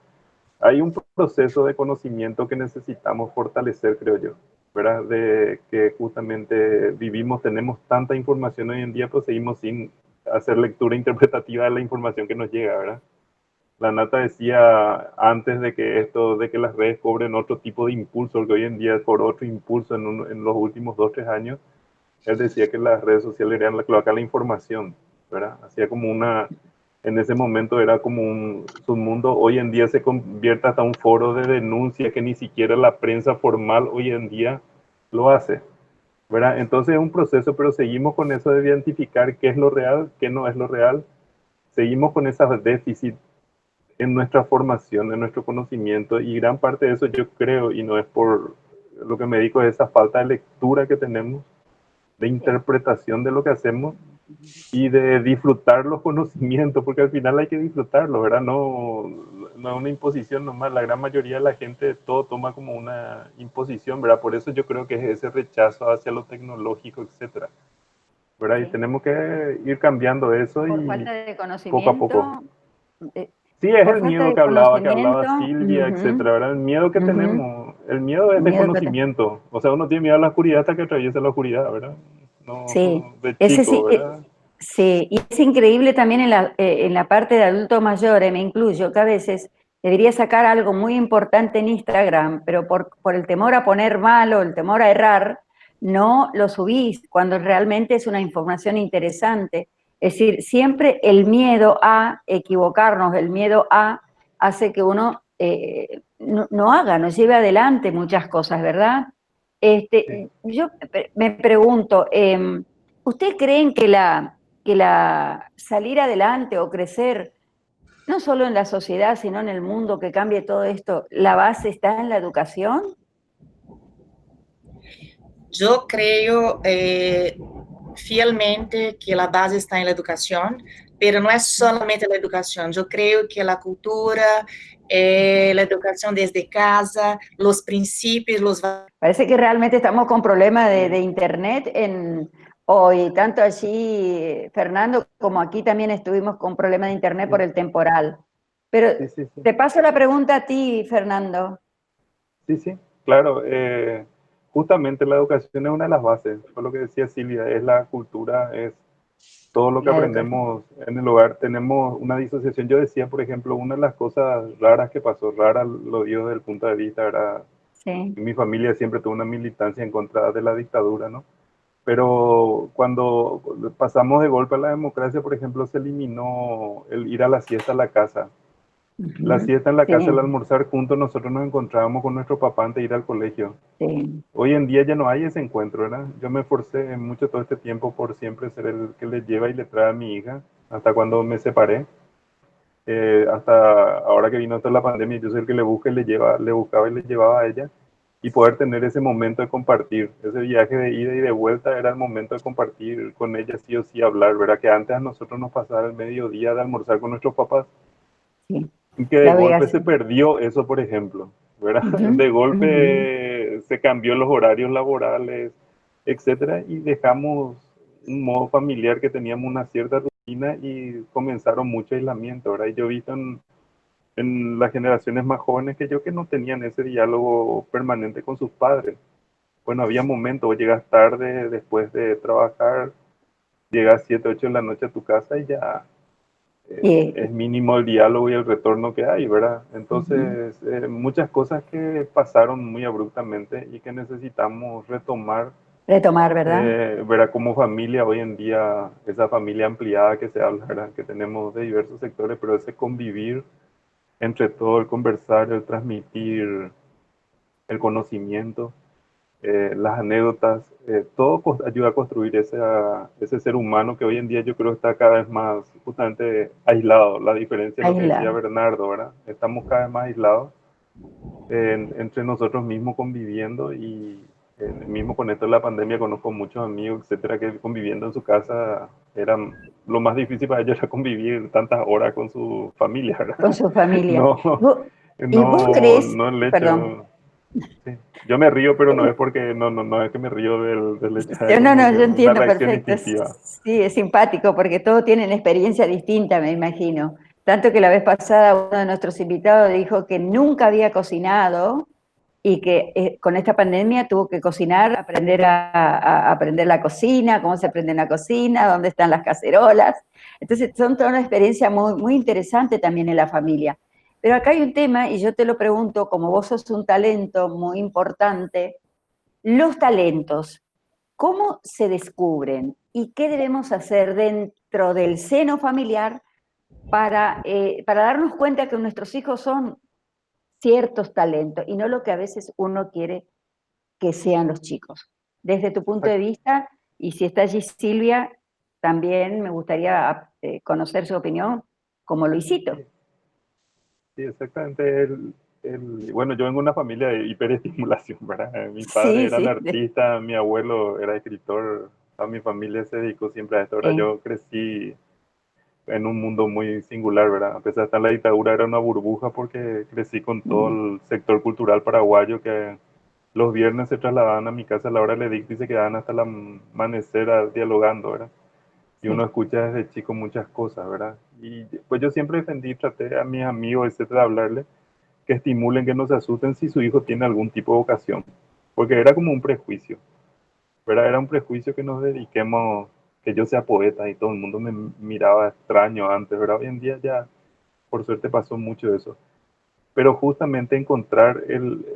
hay un proceso de conocimiento que necesitamos fortalecer, creo yo, ¿verdad? De que justamente vivimos, tenemos tanta información hoy en día, pues seguimos sin hacer lectura interpretativa de la información que nos llega, ¿verdad? La Nata decía antes de que esto, de que las redes cobren otro tipo de impulso, que hoy en día cobró otro impulso en los últimos 2, 3 años, él decía que las redes sociales eran la cloaca de la información, ¿verdad? Hacía como una, en ese momento era como un submundo, hoy en día se convierte hasta un foro de denuncia que ni siquiera la prensa formal hoy en día lo hace, ¿verdad? Entonces es un proceso, pero seguimos con eso de identificar qué es lo real, qué no es lo real, seguimos con esos déficits en nuestra formación, en nuestro conocimiento, y gran parte de eso yo creo, y no es por lo que me dedico, es esa falta de lectura que tenemos, de interpretación de lo que hacemos y de disfrutar los conocimientos, porque al final hay que disfrutarlo, ¿verdad? No es una imposición nomás, la gran mayoría de la gente todo toma como una imposición, ¿verdad? Por eso yo creo que es ese rechazo hacia lo tecnológico, etcétera, ¿verdad? Y Sí. tenemos que ir cambiando eso Por y falta de poco a poco. conocimiento, eh, Sí, es por el falta miedo de que hablaba conocimiento, Silvia, etcétera, ¿verdad? El miedo que ujú, tenemos, el miedo es miedo que te- desconocimiento, o sea, uno tiene miedo a la oscuridad hasta que atraviesa la oscuridad, ¿verdad? No, Sí, de ese chico, sí, ¿verdad? sí, y es increíble también en la parte de adulto mayor, me incluyo, que a veces debería sacar algo muy importante en Instagram, pero por el temor a poner mal o el temor a errar, no lo subís cuando realmente es una información interesante. Es decir, siempre el miedo a equivocarnos, el miedo a hace que uno no haga, no lleve adelante muchas cosas, ¿verdad? Sí. Yo me pregunto, ¿ustedes creen que la salir adelante o crecer, no solo en la sociedad, sino en el mundo que cambie todo esto, la base está en la educación? Yo creo fielmente que la base está en la educación, pero no es solamente la educación. Yo creo que la cultura, la educación desde casa, los principios, los valores. Parece que realmente estamos con problemas de internet hoy, tanto allí, Fernando, como aquí también estuvimos con problemas de internet por Sí, el temporal. Pero sí, sí, sí, te paso la pregunta a ti, Fernando. sí, sí, claro. Justamente la educación es una de las bases, fue lo que decía Silvia, es la cultura, es todo lo que La educación. aprendemos en el hogar. Tenemos una disociación. Yo decía, por ejemplo, una de las cosas raras que pasó, rara lo digo desde el punto de vista, era, Sí. mi familia siempre tuvo una militancia en contra de la dictadura, ¿no? Pero cuando pasamos de golpe a la democracia, por ejemplo, se eliminó el ir a la siesta a la casa. La Ujú. siesta en la Sí, casa, el almorzar juntos, nosotros nos encontrábamos con nuestro papá antes de ir al colegio. sí. Hoy en día ya no hay ese encuentro, ¿verdad? Yo me esforcé mucho todo este tiempo por siempre ser el que le lleva y le trae a mi hija, hasta cuando me separé. Hasta ahora que vino toda la pandemia, yo soy el que le busca y le lleva, le buscaba y le llevaba a ella. Y poder tener ese momento de compartir, ese viaje de ida y de vuelta era el momento de compartir con ella, sí o sí hablar, ¿verdad? Que antes a nosotros nos pasaba el mediodía de almorzar con nuestros papás Sí. y que de La golpe se obligación. perdió eso, por ejemplo, ¿verdad? Ujú, De ujú. golpe se cambió los horarios laborales, etcétera, y dejamos un modo familiar que teníamos una cierta rutina y comenzaron mucho aislamiento, ¿verdad? Y yo he visto en las generaciones más jóvenes que yo que no tenían ese diálogo permanente con sus padres. Bueno, había momentos, vos llegas tarde después de trabajar, llegas 7, 8 de la noche a tu casa y ya Sí. es mínimo el diálogo y el retorno que hay, ¿verdad? Ujú. Entonces, muchas cosas que pasaron muy abruptamente y que necesitamos retomar, Retomar, ¿verdad? ¿verdad? Como familia, hoy en día, esa familia ampliada que se habla, ¿verdad? Que tenemos de diversos sectores, pero ese convivir entre todo el conversar, el transmitir el conocimiento, las anécdotas, todo ayuda a construir ese ser humano que hoy en día yo creo está cada vez más justamente aislado. La diferencia de lo que decía Aislado. Bernardo, ¿verdad? Estamos cada vez más aislados entre nosotros mismos conviviendo y mismo con esto de la pandemia conozco muchos amigos, etcétera, que conviviendo en su casa eran lo más difícil para ellos era convivir tantas horas con su familia, Con ¿verdad? su familia. No, ¿Y vos no, crees, no el perdón, hecho. Sí. Yo me río, pero no es porque no es que me río del hecho, es no, como no, que yo una entiendo reacción perfecto. instintiva. Sí, es simpático porque todos tienen experiencia distinta, me imagino. Tanto que la vez pasada uno de nuestros invitados dijo que nunca había cocinado y que con esta pandemia tuvo que cocinar, aprender a aprender la cocina, cómo se aprende en la cocina, dónde están las cacerolas. Entonces son toda una experiencia muy, muy interesante también en la familia. Pero acá hay un tema, y yo te lo pregunto, como vos sos un talento muy importante, los talentos, ¿cómo se descubren y qué debemos hacer dentro del seno familiar para darnos cuenta que nuestros hijos son ciertos talentos y no lo que a veces uno quiere que sean los chicos? Desde tu punto de vista, y si está allí Silvia, también me gustaría conocer su opinión como Luisito. Sí, exactamente. Bueno, yo vengo de una familia de hiperestimulación, ¿verdad? Mi padre Sí, era sí, artista, mi abuelo era escritor, toda mi familia se dedicó siempre a esto, ¿verdad? sí. Yo crecí en un mundo muy singular, ¿verdad? A pesar de estar en la dictadura, era una burbuja porque crecí con todo el sector cultural paraguayo que los viernes se trasladaban a mi casa a la hora del edicto y se quedaban hasta el amanecer dialogando, ¿verdad? Y uno Sí. escucha desde chico muchas cosas, ¿verdad? Y pues yo siempre defendí, traté a mis amigos, etcétera, de hablarles que estimulen, que no se asusten si su hijo tiene algún tipo de vocación, porque era como un prejuicio, ¿verdad? Era un prejuicio que nos dediquemos, que yo sea poeta y todo el mundo me miraba extraño antes, ¿verdad? Hoy en día ya, por suerte, pasó mucho eso. Pero justamente encontrar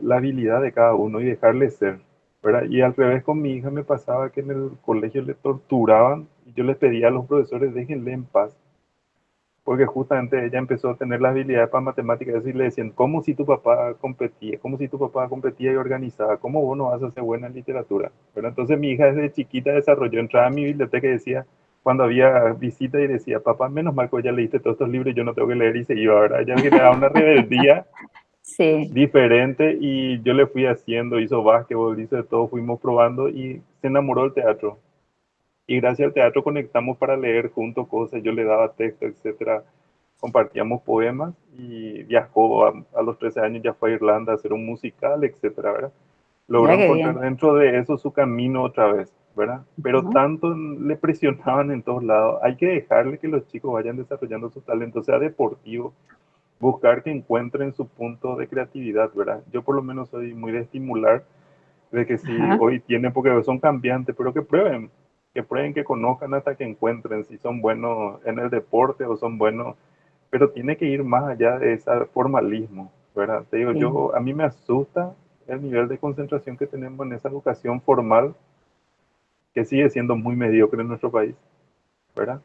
la habilidad de cada uno y dejarle ser, ¿verdad? Y al revés con mi hija me pasaba que en el colegio le torturaban y yo les pedía a los profesores, déjenle en paz, porque justamente ella empezó a tener las habilidades para matemáticas y le decían, ¿cómo si tu papá competía? ¿Cómo si tu papá competía y organizaba? ¿Cómo vos no vas a ser buena en literatura? ¿Verdad? Entonces mi hija desde chiquita desarrolló, entraba a mi biblioteca y decía, cuando había visita y decía, papá, menos mal que ya leíste todos estos libros y yo no tengo que leer y se iba, ¿verdad? Ella generaba una rebeldía Sí, diferente y yo le fui haciendo, hizo básquetbol, hizo de todo, fuimos probando y se enamoró del teatro. Y gracias al teatro conectamos para leer juntos cosas, yo le daba texto, etcétera, compartíamos poemas y viajó a los 13 años, ya fue a Irlanda a hacer un musical, etcétera, ¿verdad? Logró mira qué encontrar bien. dentro de eso su camino otra vez, ¿verdad? Pero ¿No? tanto le presionaban en todos lados, hay que dejarle que los chicos vayan desarrollando su talento, sea deportivo, buscar que encuentren su punto de creatividad, ¿verdad? Yo por lo menos soy muy de estimular, de que si Ajá. hoy tienen, porque son cambiantes, pero que prueben, que conozcan hasta que encuentren si son buenos en el deporte o son buenos, pero tiene que ir más allá de ese formalismo, ¿verdad? Te digo, Sí. a mí me asusta el nivel de concentración que tenemos en esa educación formal, que sigue siendo muy mediocre en nuestro país, ¿verdad?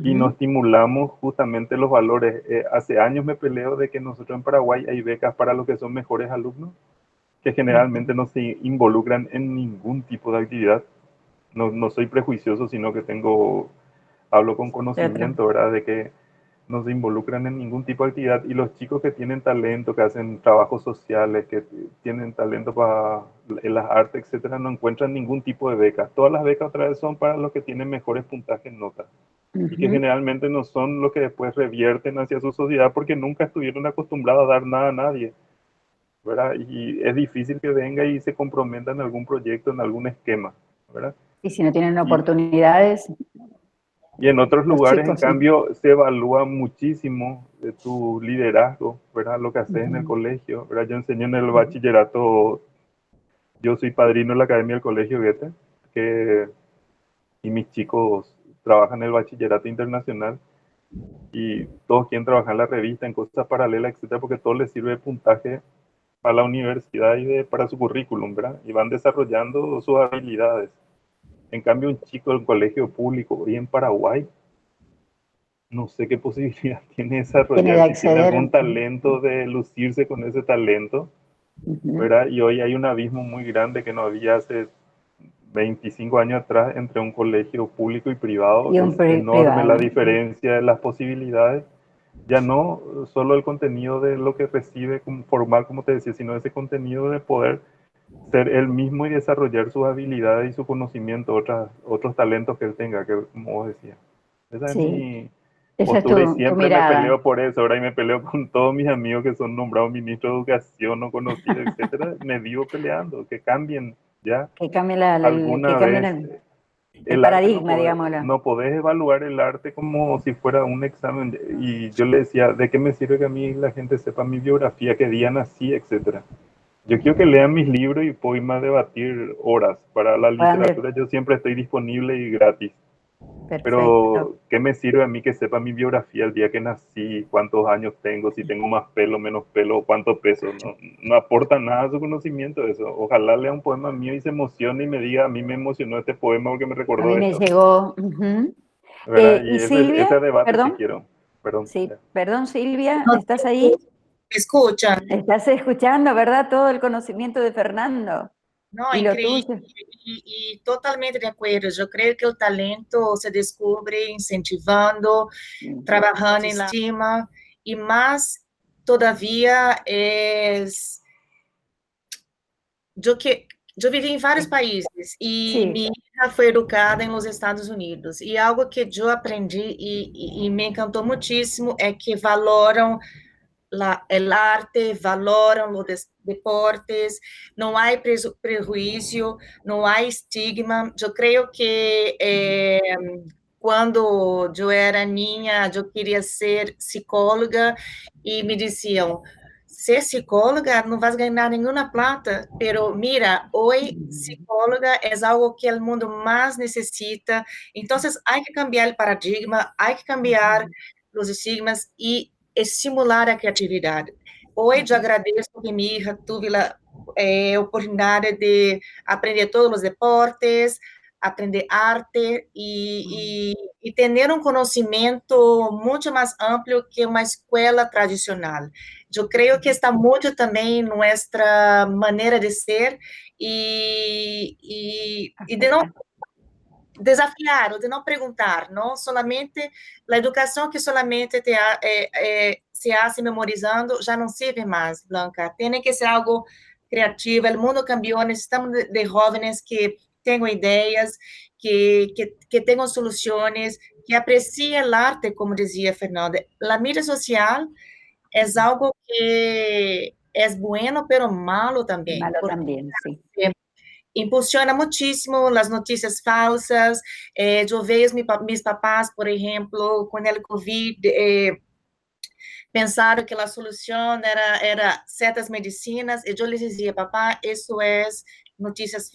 Y no Ujú. estimulamos justamente los valores. Hace años me peleo de que nosotros en Paraguay hay becas para los que son mejores alumnos, que generalmente no se involucran en ningún tipo de actividad. No soy prejuicioso, sino que hablo con Teatro. conocimiento, ¿verdad? De que no se involucran en ningún tipo de actividad y los chicos que tienen talento, que hacen trabajos sociales, que tienen talento en las artes, etcétera, no encuentran ningún tipo de beca. Todas las becas otra vez son para los que tienen mejores puntajes en notas y que Ujú. generalmente no son los que después revierten hacia su sociedad porque nunca estuvieron acostumbrados a dar nada a nadie, ¿verdad? Y es difícil que venga y se comprometa en algún proyecto, en algún esquema, ¿verdad? Y si no tienen Y, oportunidades, y en otros los lugares, en chicos, ¿no? cambio, se evalúa muchísimo de tu liderazgo, ¿verdad? Lo que haces en el Ujú. colegio, ¿verdad? Yo enseñé en el bachillerato, yo soy padrino de la Academia del Colegio Goethe, y mis chicos trabajan en el bachillerato internacional y todos quieren trabajar en la revista, en cosas paralelas, etcétera, porque todo les sirve de puntaje para la universidad y para su currículum, ¿verdad? Y van desarrollando sus habilidades. En cambio, un chico del colegio público y en Paraguay no sé qué posibilidad tiene Tiene de desarrollar, si tiene acceder. algún talento de lucirse con ese talento, Ujú. ¿verdad? Y hoy hay un abismo muy grande que no había hace 25 años atrás entre un colegio público y privado. Y un Es enorme la privado. diferencia de las posibilidades. Ya no solo el contenido de lo que recibe como formal, como te decía, sino ese contenido de poder ser él mismo y desarrollar sus habilidades y su conocimiento, otros talentos que él tenga, que como vos decías. Esa es Sí, mi esa es postura y tu siempre me mirada. peleo por eso, ahora y me peleo con todos mis amigos que son nombrados ministros de educación o conocidos, etcétera. Me vivo peleando, que cambien ya Que cambie, que alguna cambien vez. el El arte paradigma, digámoslo. no podés evaluar el arte como si fuera un examen. Y yo le decía, ¿de qué me sirve que a mí la gente sepa mi biografía, qué día nací, etcétera? Yo quiero que lean mis libros y puedo irme a debatir horas. Para la Puedan literatura yo siempre estoy disponible y gratis. Perfecto. Pero, ¿qué me sirve a mí que sepa mi biografía, el día que nací, cuántos años tengo, si tengo más pelo, menos pelo, cuánto peso? No, no aporta nada a su conocimiento eso. Ojalá lea un poema mío y se emocione y me diga, a mí me emocionó este poema porque me A recordó mí me esto. llegó. Ujú. ¿Verdad? Y Y Silvia, ese debate sí perdón, quiero. Perdón. sí, perdón Silvia, No ¿estás ahí? me escuchan. Estás escuchando, ¿verdad? Todo el conocimiento de Fernando No, y lo increíble. tuyo. E totalmente de acordo. Eu creio que o talento se descobre incentivando, trabalhando em cima, e mais, todavia, eu vivi em vários países e Sí, minha hija foi educada nos Estados Unidos. E algo que eu aprendi e me encantou muitíssimo é que valoram el arte, valoram os deportes, não há prejuízo, não há estigma. Eu creio que quando eu era niña, eu queria ser psicóloga e me diziam, ser psicóloga não vas ganhar nenhuma plata, pero mira, hoje psicóloga é algo que o mundo mais necessita, então há que cambiar o paradigma, há que cambiar os estigmas e estimular a criatividade. Hoje eu agradeço que minha hija teve a oportunidade de aprender todos os deportes, aprender arte e ter um conhecimento muito mais amplo que uma escola tradicional. Eu creio que está muito também nossa maneira de ser e de não desafiar ou de não perguntar, não solamente a educação que solamente se hace memorizando já não serve mais, Blanca. Tem que ser algo criativo. O mundo cambiou, necessitamos de jovens que tenham ideias, que tenham soluções, que apreciem a arte, como dizia Fernanda. A mídia social é algo que é bueno, pero malo também, malo porque también, sí. impulsiona muitíssimo as notícias falsas. Eu vejo meus papás, por exemplo, com o Covid, pensaram que a solução era certas medicinas, e eu lhes dizia, papá, isso é notícias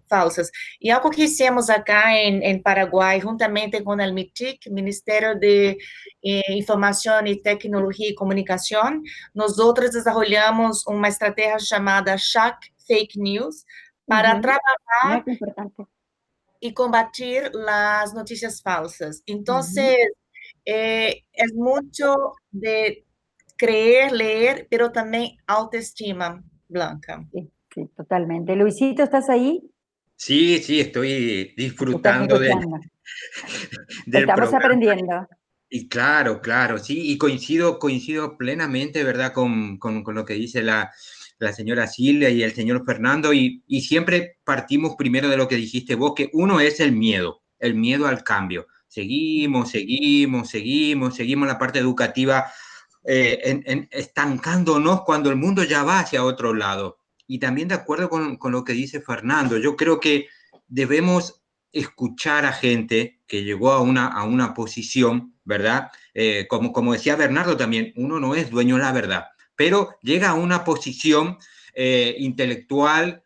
falsas. E algo que hicimos acá em Paraguai, juntamente com o MITIC, Ministério de Informação e Tecnologia e Comunicação, nós outros desenvolvemos uma estratégia chamada Shack Fake News, para trabalhar Qué importante. e combater as notícias falsas. Então, é muito de creer, leer, pero también autoestima, Blanca. Sí, sí, totalmente. Luisito, ¿estás ahí? Sí, sí, estoy ¿Te estás disfrutando escuchando? del Estamos programa. aprendiendo. Y claro, claro, sí, y coincido plenamente, ¿verdad?, con lo que dice la señora Silvia y el señor Fernando, y siempre partimos primero de lo que dijiste vos, que uno es el miedo al cambio. Seguimos la parte educativa estancándonos cuando el mundo ya va hacia otro lado. Y también de acuerdo con lo que dice Fernando, yo creo que debemos escuchar a gente que llegó a una posición, ¿verdad? Como decía Bernardo también, uno no es dueño de la verdad, pero llega a una posición intelectual,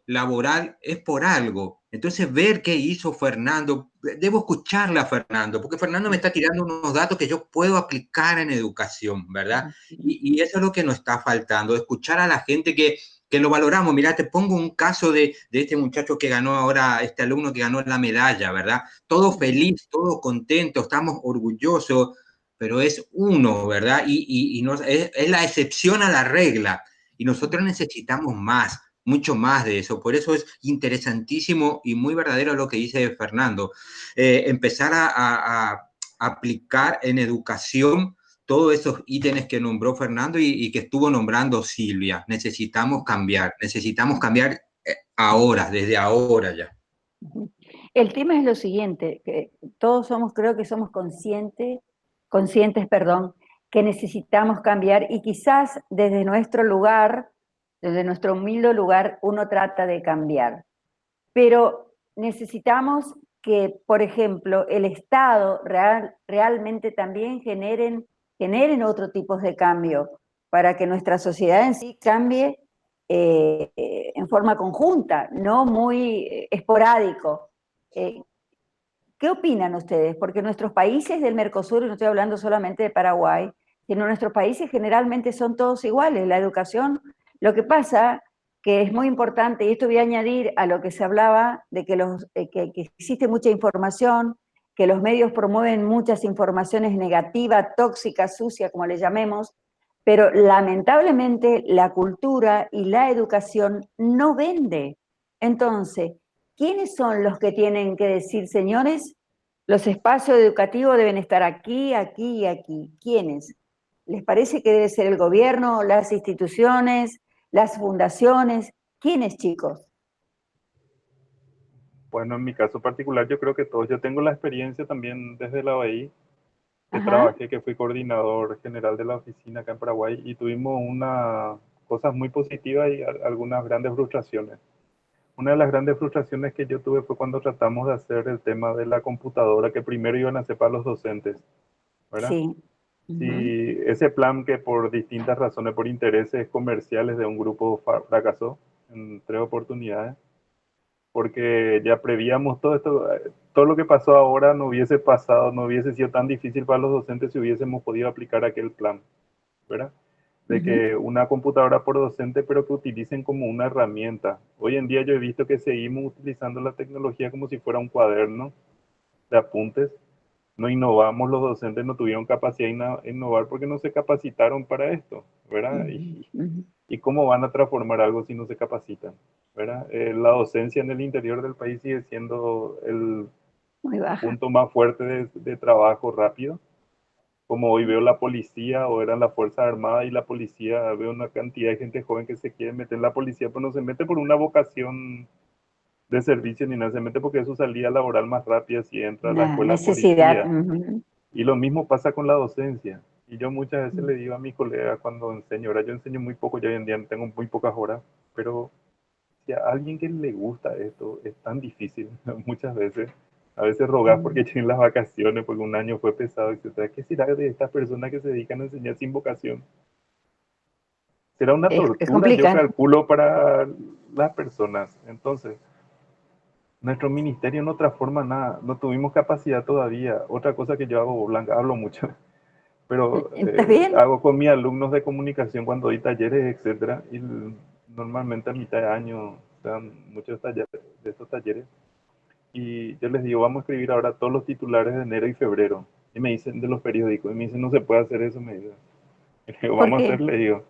laboral, es por algo. Entonces, ver qué hizo Fernando, debo escucharle a Fernando, porque Fernando me está tirando unos datos que yo puedo aplicar en educación, ¿verdad? Y eso es lo que nos está faltando, escuchar a la gente que que lo valoramos. Mirá, te pongo un caso de este muchacho que ganó ahora, este alumno que ganó la medalla, ¿verdad? Todo feliz, todo contento, estamos orgullosos, pero es uno, ¿verdad? Y no, es la excepción a la regla. Y nosotros necesitamos más, mucho más de eso. Por eso es interesantísimo y muy verdadero lo que dice Fernando. Empezar a aplicar en educación todos esos ítems que nombró Fernando y que estuvo nombrando Silvia. Necesitamos cambiar ahora, desde ahora ya. El tema es lo siguiente, que todos somos, creo que somos conscientes, que necesitamos cambiar y quizás desde nuestro lugar, desde nuestro humilde lugar, uno trata de cambiar. Pero necesitamos que, por ejemplo, el Estado realmente también generen otro tipo de cambio para que nuestra sociedad en sí cambie en forma conjunta, no muy esporádico. ¿Qué opinan ustedes? Porque nuestros países del Mercosur, y no estoy hablando solamente de Paraguay, sino nuestros países generalmente son todos iguales. La educación, lo que pasa que es muy importante, y esto voy a añadir a lo que se hablaba, de que existe mucha información, que los medios promueven muchas informaciones negativas, tóxicas, sucias, como le llamemos, pero lamentablemente la cultura y la educación no vende. Entonces, ¿quiénes son los que tienen que decir, señores, los espacios educativos deben estar aquí, aquí y aquí? ¿Quiénes? ¿Les parece que debe ser el gobierno, las instituciones, las fundaciones? ¿Quiénes, chicos? Bueno, en mi caso particular, yo creo que todos. Yo tengo la experiencia también desde la OEI, que Ajá. trabajé, que fui coordinador general de la oficina acá en Paraguay, y tuvimos cosas muy positivas y algunas grandes frustraciones. Una de las grandes frustraciones que yo tuve fue cuando tratamos de hacer el tema de la computadora, que primero iban a hacer para los docentes, ¿verdad? Sí. Si ese plan, que por distintas razones, por intereses comerciales de un grupo, fracasó en 3 oportunidades, porque ya prevíamos todo esto, todo lo que pasó ahora no hubiese pasado, no hubiese sido tan difícil para los docentes si hubiésemos podido aplicar aquel plan, ¿verdad? De que una computadora por docente, pero que utilicen como una herramienta. Hoy en día yo he visto que seguimos utilizando la tecnología como si fuera un cuaderno de apuntes. No innovamos, los docentes no tuvieron capacidad de innovar porque no se capacitaron para esto, ¿verdad? ¿Y cómo van a transformar algo si no se capacitan? ¿Verdad? La docencia en el interior del país sigue siendo el Muy baja. punto más fuerte de trabajo rápido. Como hoy veo la policía, o eran las Fuerzas Armadas y la policía, veo una cantidad de gente joven que se quiere meter en la policía, pero no se mete por una vocación de servicio ni nada, se mete porque es su salida laboral más rápida si entra a la Una escuela de necesidad. policía. Y lo mismo pasa con la docencia. Y yo muchas veces le digo a mis colegas cuando enseño, ahora yo enseño muy poco, ya hoy en día tengo muy pocas horas, pero si a alguien que le gusta esto es tan difícil muchas veces. A veces rogas porque tienen las vacaciones, porque un año fue pesado, etcétera. ¿Qué será de estas personas que se dedican a enseñar sin vocación? Será una Es tortura, yo complicado. calculo, para las personas. Entonces, nuestro ministerio no transforma nada, no tuvimos capacidad todavía. Otra cosa que yo hago, Blanca, hablo mucho, pero ¿Estás bien? hago con mis alumnos de comunicación cuando doy talleres, etcétera, y normalmente a mitad de año dan muchos talleres, de estos talleres, y yo les digo, vamos a escribir ahora todos los titulares de enero y febrero, y me dicen, de los periódicos, y me dicen, no se puede hacer eso, me dicen. Y le digo, ¿Por vamos a qué? hacer, le digo,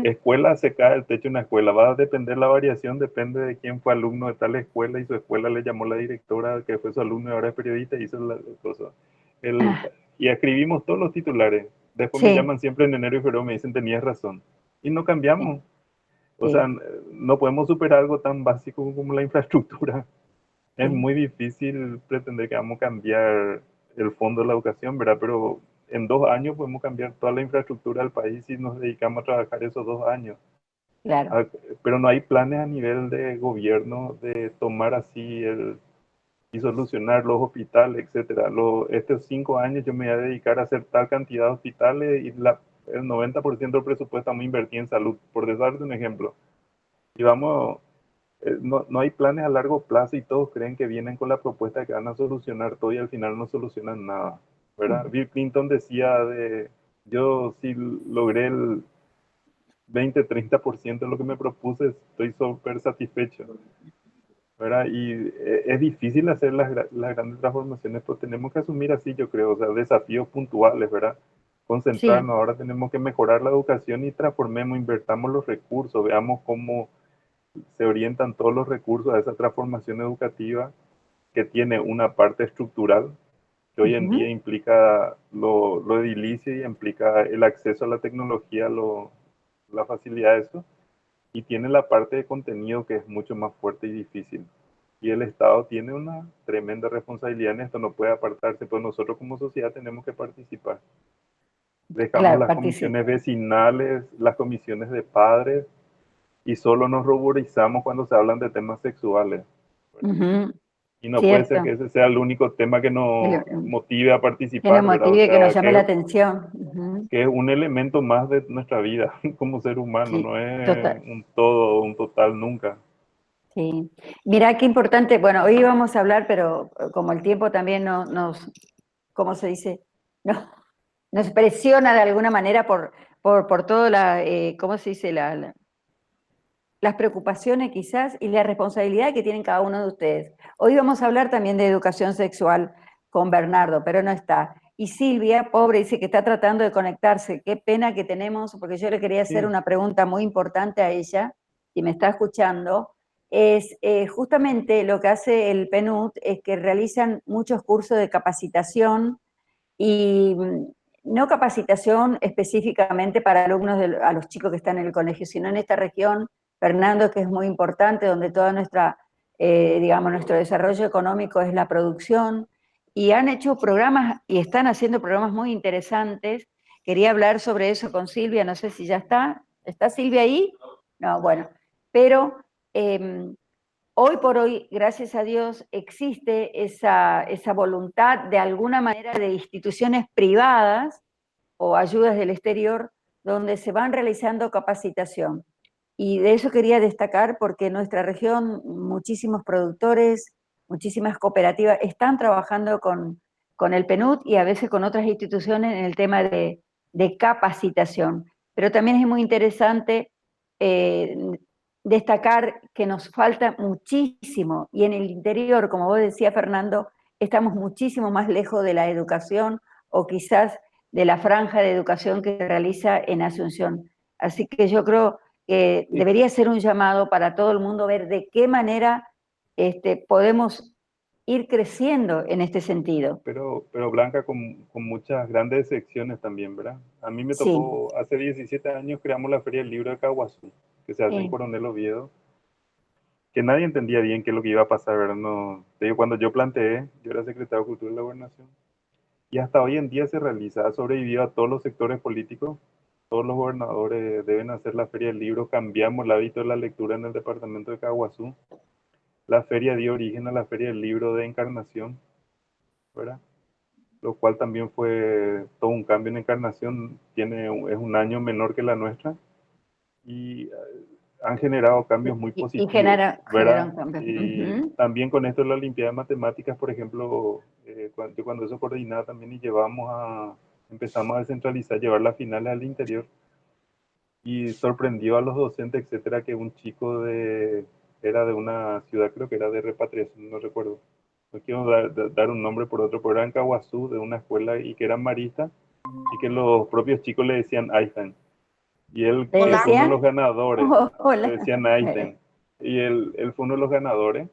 escuela, se cae el techo de una escuela, va a depender la variación, depende de quién fue alumno de tal escuela, y su escuela le llamó la directora que fue su alumno y ahora es periodista, y hizo la cosa. El, y escribimos todos los titulares, después me Sí, llaman siempre en enero y febrero, me dicen, tenías razón, y no sí, cambiamos. O sea, sí. no podemos superar algo tan básico como la infraestructura. Es Sí. muy difícil pretender que vamos a cambiar el fondo de la educación, ¿verdad? Pero en 2 años podemos cambiar toda la infraestructura del país si nos dedicamos a trabajar esos 2 años. Claro. Pero no hay planes a nivel de gobierno de tomar así y solucionar los hospitales, etcétera. Estos 5 años yo me voy a dedicar a hacer tal cantidad de hospitales, y el 90% del presupuesto vamos a invertir en salud, por darte un ejemplo. Y vamos, no hay planes a largo plazo, y todos creen que vienen con la propuesta de que van a solucionar todo y al final no solucionan nada, ¿verdad? Bill Clinton decía yo sí logré 20-30% de lo que me propuse, estoy súper satisfecho, ¿verdad? Y es difícil hacer las grandes transformaciones, pero tenemos que asumir así, yo creo, o sea, desafíos puntuales, ¿verdad? Sí. Concentrarnos, ahora tenemos que mejorar la educación y transformemos, invertamos los recursos, veamos cómo se orientan todos los recursos a esa transformación educativa que tiene una parte estructural, que hoy en día Ujú. implica lo edilicio y implica el acceso a la tecnología, la facilidad de eso, y tiene la parte de contenido que es mucho más fuerte y difícil. Y el Estado tiene una tremenda responsabilidad en esto, no puede apartarse, pero nosotros como sociedad tenemos que participar. Dejamos Claro, las participo. comisiones vecinales, las comisiones de padres, y solo nos ruborizamos cuando se hablan de temas sexuales, ¿verdad? Ujú. Y no puede ser que Cierto. ese sea el único tema que nos motive a Que nos participar, ¿verdad? O motive, que nos sea, llame la atención. Ujú. que es un elemento más de nuestra vida como ser humano, Sí, no es total. un todo, un total nunca. Sí. Mira qué importante. Bueno, hoy vamos a hablar, pero como el tiempo también nos, ¿cómo se dice? No, nos presiona de alguna manera por todo ¿cómo se dice? Las preocupaciones quizás y la responsabilidad que tienen cada uno de ustedes. Hoy vamos a hablar también de educación sexual con Bernardo, pero no está. Y Silvia, pobre, dice que está tratando de conectarse. Qué pena que tenemos, porque yo le quería hacer Sí, una pregunta muy importante a ella, si me está escuchando. Es justamente lo que hace el PNUD es que realizan muchos cursos de capacitación y no capacitación específicamente para alumnos, a los chicos que están en el colegio, sino en esta región, Fernando, que es muy importante, donde toda nuestra, digamos, nuestro desarrollo económico es la producción, y han hecho programas y están haciendo programas muy interesantes. Quería hablar sobre eso con Silvia, no sé si ya está. ¿Está Silvia ahí? No, bueno, pero hoy por hoy, gracias a Dios, existe esa voluntad de alguna manera de instituciones privadas o ayudas del exterior donde se van realizando capacitación. Y de eso quería destacar porque en nuestra región muchísimos productores, muchísimas cooperativas están trabajando con el PNUD y a veces con otras instituciones en el tema de capacitación. Pero también es muy interesante eh, destacar que nos falta muchísimo y en el interior, como vos decías, Fernando, estamos muchísimo más lejos de la educación o quizás de la franja de educación que se realiza en Asunción. Así que yo creo que sí, debería ser un llamado para todo el mundo ver de qué manera podemos ir creciendo en este sentido. pero Blanca con muchas grandes secciones también, ¿verdad? A mí me Sí, tocó, hace 17 años creamos la Feria del Libro de Caguazú, que se hace en sí. Coronel Oviedo, que nadie entendía bien qué es lo que iba a pasar, ¿verdad? No, te digo, cuando yo planteé, yo era secretario de Cultura de la Gobernación, y hasta hoy en día se realiza, ha sobrevivido a todos los sectores políticos, todos los gobernadores deben hacer la Feria del Libro, cambiamos el hábito de la lectura en el departamento de Caguazú, la feria dio origen a la Feria del Libro de Encarnación, ¿verdad? Lo cual también fue todo un cambio en Encarnación, es un año menor que la nuestra, y han generado cambios muy Y positivos, genera ¿verdad? un cambio. Y Ujú. también con esto de la Olimpiada de Matemáticas, por ejemplo, yo cuando eso coordinaba también y empezamos a descentralizar, llevar las finales al interior, y sorprendió a los docentes, etcétera, que un chico era de una ciudad, creo que era de Repatriación, no recuerdo. No quiero dar un nombre por otro, pero era en Caguazú, de una escuela, y que era marista, y que los propios chicos le decían Einstein. Y él, ¿Le que fue uno de decían? los ganadores, Oh, le hola. decían Einstein. Y él fue uno de los ganadores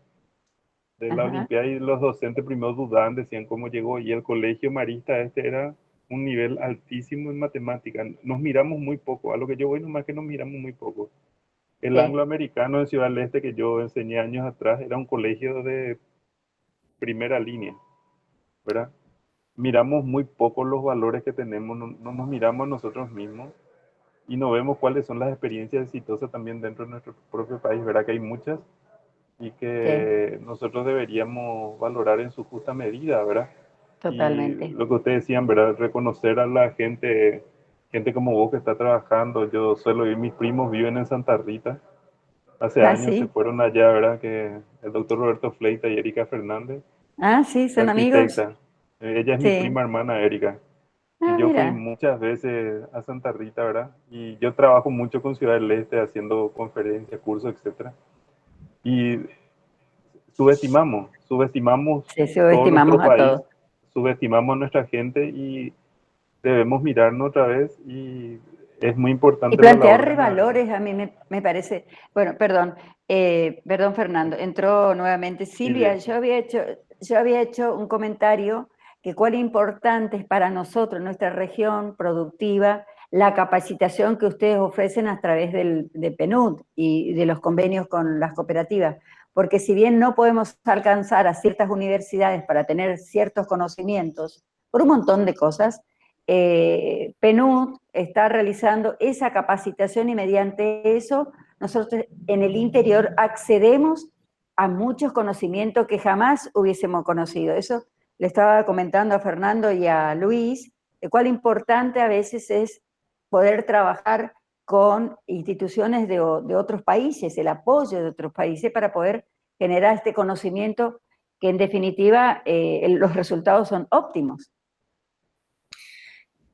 de la Ajá, Olimpiada, y los docentes primero dudaban, decían cómo llegó, y el colegio marista este era un nivel altísimo en matemática. Nos miramos muy poco, a lo que yo voy nomás que nos miramos muy poco. El sí, angloamericano en Ciudad del Este que yo enseñé años atrás era un colegio de primera línea, ¿verdad? Miramos muy poco los valores que tenemos, no nos miramos a nosotros mismos y no vemos cuáles son las experiencias exitosas también dentro de nuestro propio país, ¿verdad? Que hay muchas y sí, que nosotros deberíamos valorar en su justa medida, ¿verdad? Y totalmente. lo que ustedes decían, ¿verdad? Reconocer a la gente como vos que está trabajando. Yo suelo ir, mis primos viven en Santa Rita. Hace Ah, años se sí. fueron allá, ¿verdad? Que el doctor Roberto Fleita y Erika Fernández, Ah, sí, son amigos. arquitecta. Ella es mi Sí. prima hermana, Erika. Ah, Yo fui mira. muchas veces a Santa Rita, ¿verdad? Y yo trabajo mucho con Ciudad del Este haciendo conferencias, cursos, etcétera. Y subestimamos Sí, todo subestimamos nuestro a país, todos. subestimamos a nuestra gente y debemos mirarnos otra vez y es muy Y importante la labor plantear que están haciendo. valores a mí me parece, bueno, perdón Fernando, entró nuevamente Y Silvia, bien, yo había hecho un comentario que cuál importante es para nosotros, nuestra región productiva, la capacitación que ustedes ofrecen a través de PNUD y de los convenios con las cooperativas, porque si bien no podemos alcanzar a ciertas universidades para tener ciertos conocimientos por un montón de cosas, PNUD está realizando esa capacitación y mediante eso nosotros en el interior accedemos a muchos conocimientos que jamás hubiésemos conocido. Eso le estaba comentando a Fernando y a Luis, de cuál importante a veces es poder trabajar con instituciones de otros países, el apoyo de otros países para poder generar este conocimiento que en definitiva los resultados son óptimos.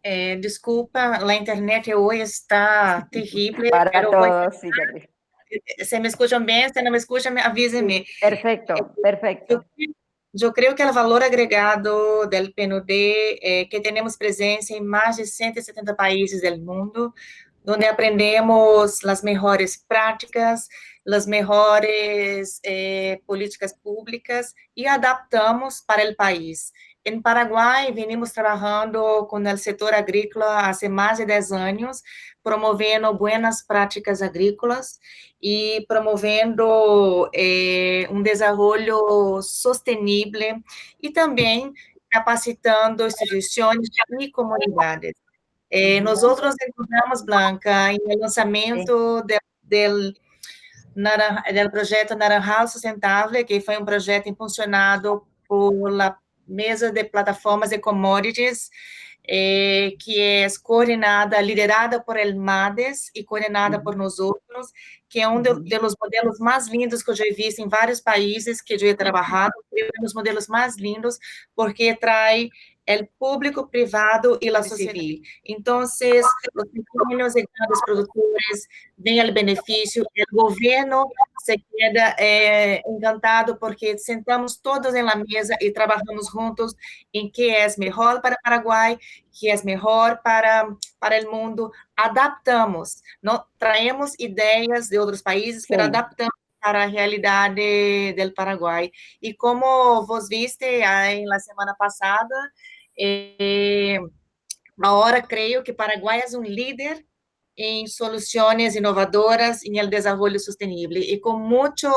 Desculpa, la internet hoy está terrible, Para pero voy todos, sí, Terry. se me escuchan bien, si no me escuchan, avísenme. Sí, perfecto, Eu, perfecto. eu creio que o valor agregado do PNUD é que temos presença em mais de 170 países do mundo, onde aprendemos as melhores práticas, as melhores políticas públicas e adaptamos para o país. Em Paraguai, venimos trabalhando com o setor agrícola há mais de 10 anos, promovendo boas práticas agrícolas e promovendo um desenvolvimento sustentável e também capacitando instituições e comunidades. Nós outros encontramos, Blanca, em o lançamento do projeto Naranjal Sustentável, que foi um projeto impulsionado por la Mesa de Plataformas de Commodities, que é coordenada, liderada por el MADES e coordenada por nós outros, que é um dos modelos mais lindos que eu já vi visto em vários países que eu já trabalhado, um dos modelos mais lindos, porque traz o público privado e a sociedade civil. Então, os pequenos e grandes produtores vêm ao benefício, o governo se queda encantado porque sentamos todos na mesa e trabalhamos juntos em que é melhor para o Paraguai, que é melhor para o mundo, adaptamos, não traemos ideias de outros países, Sí. mas adaptamos para a realidade do Paraguai. E como vos viste na semana passada, agora creio que Paraguai é um líder em soluções inovadoras em el desenvolvimento sustentável. E com muito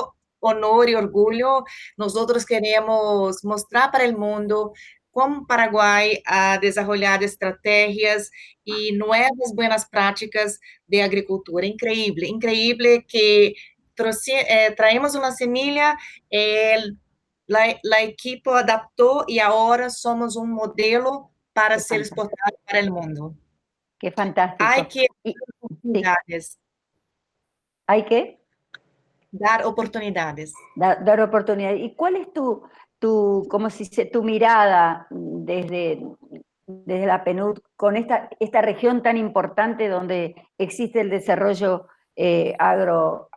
honor e orgulho, nós outros queremos mostrar para o mundo como Paraguai ha desenvolvido estratégias e novas boas práticas de agricultura. Increíble, increíble que traemos uma semilha, a equipe adaptou e agora somos um modelo para Qué ser fantástico. exportado para o mundo. Qué fantástico. Hay que Y, dar oportunidades. ¿hay que Dar oportunidades. dar oportunidad. ¿Y cuál es como si tu mirada desde la PNUD con esta región tan importante donde existe el desarrollo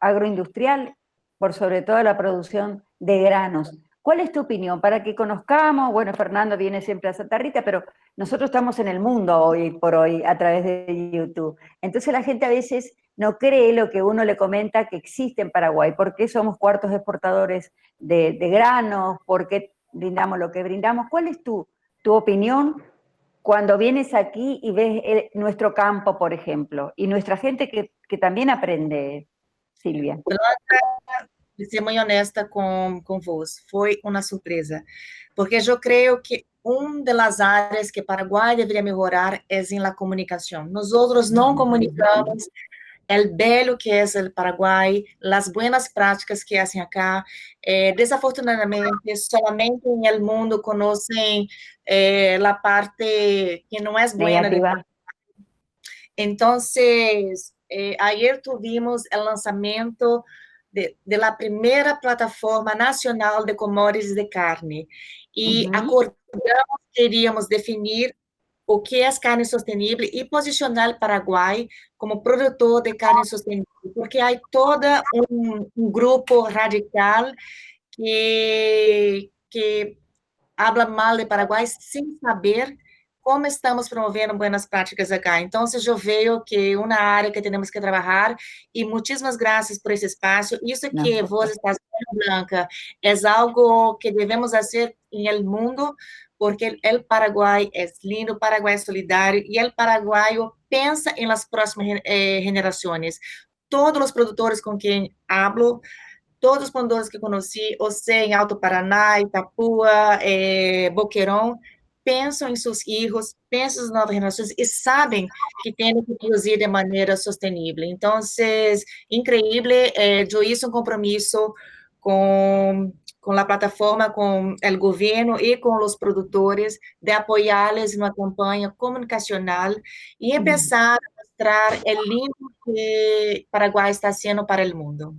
agroindustrial, por sobre todo la producción de granos? ¿Cuál es tu opinión? Para que conozcamos, bueno, Fernando viene siempre a Santa Rita, pero nosotros estamos en el mundo hoy por hoy a través de YouTube. Entonces la gente a veces no cree lo que uno le comenta que existe en Paraguay. ¿Por qué somos cuartos exportadores de granos? ¿Por qué brindamos lo que brindamos? ¿Cuál es tu opinión cuando vienes aquí y ves nuestro campo, por ejemplo, y nuestra gente que también aprende, Silvia? De ser muito honesta com vos, foi uma surpresa, porque eu creio que uma das áreas que Paraguai deveria melhorar é em la comunicação. Nós outros não comunicamos o belo que é o Paraguai, as boas práticas que hacen acá. Desafortunadamente, solamente no mundo conhecem a parte que não é boa. Negativa. Então, ayer tuvimos o lançamento de la primeira plataforma nacional de commodities de carne e acordamos que iríamos definir o que es carne sostenible y posicionar al Paraguay como productor de carne sostenible, porque hay todo un grupo radical que habla mal de Paraguai sem saber como estamos promovendo boas práticas acá. Então, eu vejo que uma área que temos que trabalhar, e muitíssimas graças por esse espaço. Isso que vos estás falando, Blanca, é algo que devemos fazer no mundo, porque o Paraguai é lindo, o Paraguai é solidário, e o paraguaio pensa em las próximas gerações. Todos os produtores com quem hablo, todos os produtores que conheci, ou seja, em Alto Paraná, Itapúa, Boqueirão, pensam em seus filhos, pensam nas novas gerações e sabem que têm que produzir de maneira sustentável. Então, incrível, eu hice um compromisso com a plataforma, com o governo e com os produtores, de apoiá-los numa campanha comunicacional e começar a mostrar o lindo que Paraguai está sendo para o mundo.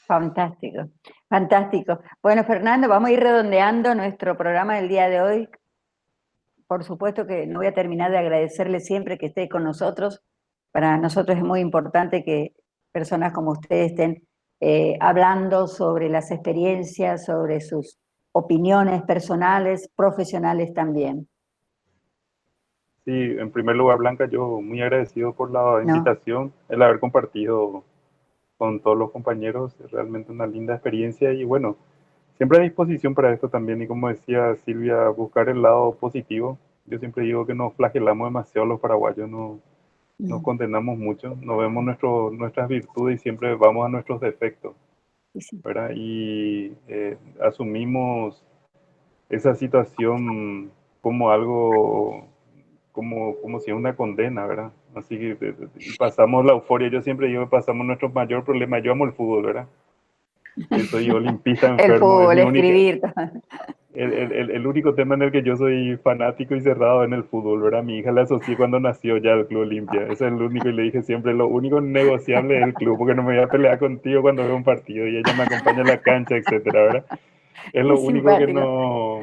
Fantástico, fantástico. Bueno, Fernando, vamos a ir redondeando nuestro programa del día de hoy. Por supuesto que no voy a terminar de agradecerle siempre que esté con nosotros. Para nosotros es muy importante que personas como ustedes estén hablando sobre las experiencias, sobre sus opiniones personales, profesionales también. Sí, en primer lugar, Blanca, yo muy agradecido por la invitación, el haber compartido con todos los compañeros, es realmente una linda experiencia y bueno, siempre a disposición para esto también y como decía Silvia, buscar el lado positivo. Yo siempre digo que nos flagelamos demasiado los paraguayos, nos condenamos mucho, no vemos nuestras virtudes y siempre vamos a nuestros defectos, ¿verdad? Y asumimos esa situación como algo, como si es una condena, ¿verdad? Así que pasamos la euforia. Yo siempre digo que pasamos nuestro mayor problema. Yo amo el fútbol, ¿verdad? Soy olimpista enfermo. El fútbol, es escribir. El único tema en el que yo soy fanático y cerrado en el fútbol, ¿verdad? Mi hija le asocié cuando nació ya al Club Olimpia. Ese es el único y le dije siempre, lo único negociable es el club, porque no me voy a pelear contigo cuando veo un partido y ella me acompaña a la cancha, etcétera, ¿verdad? Es lo único que no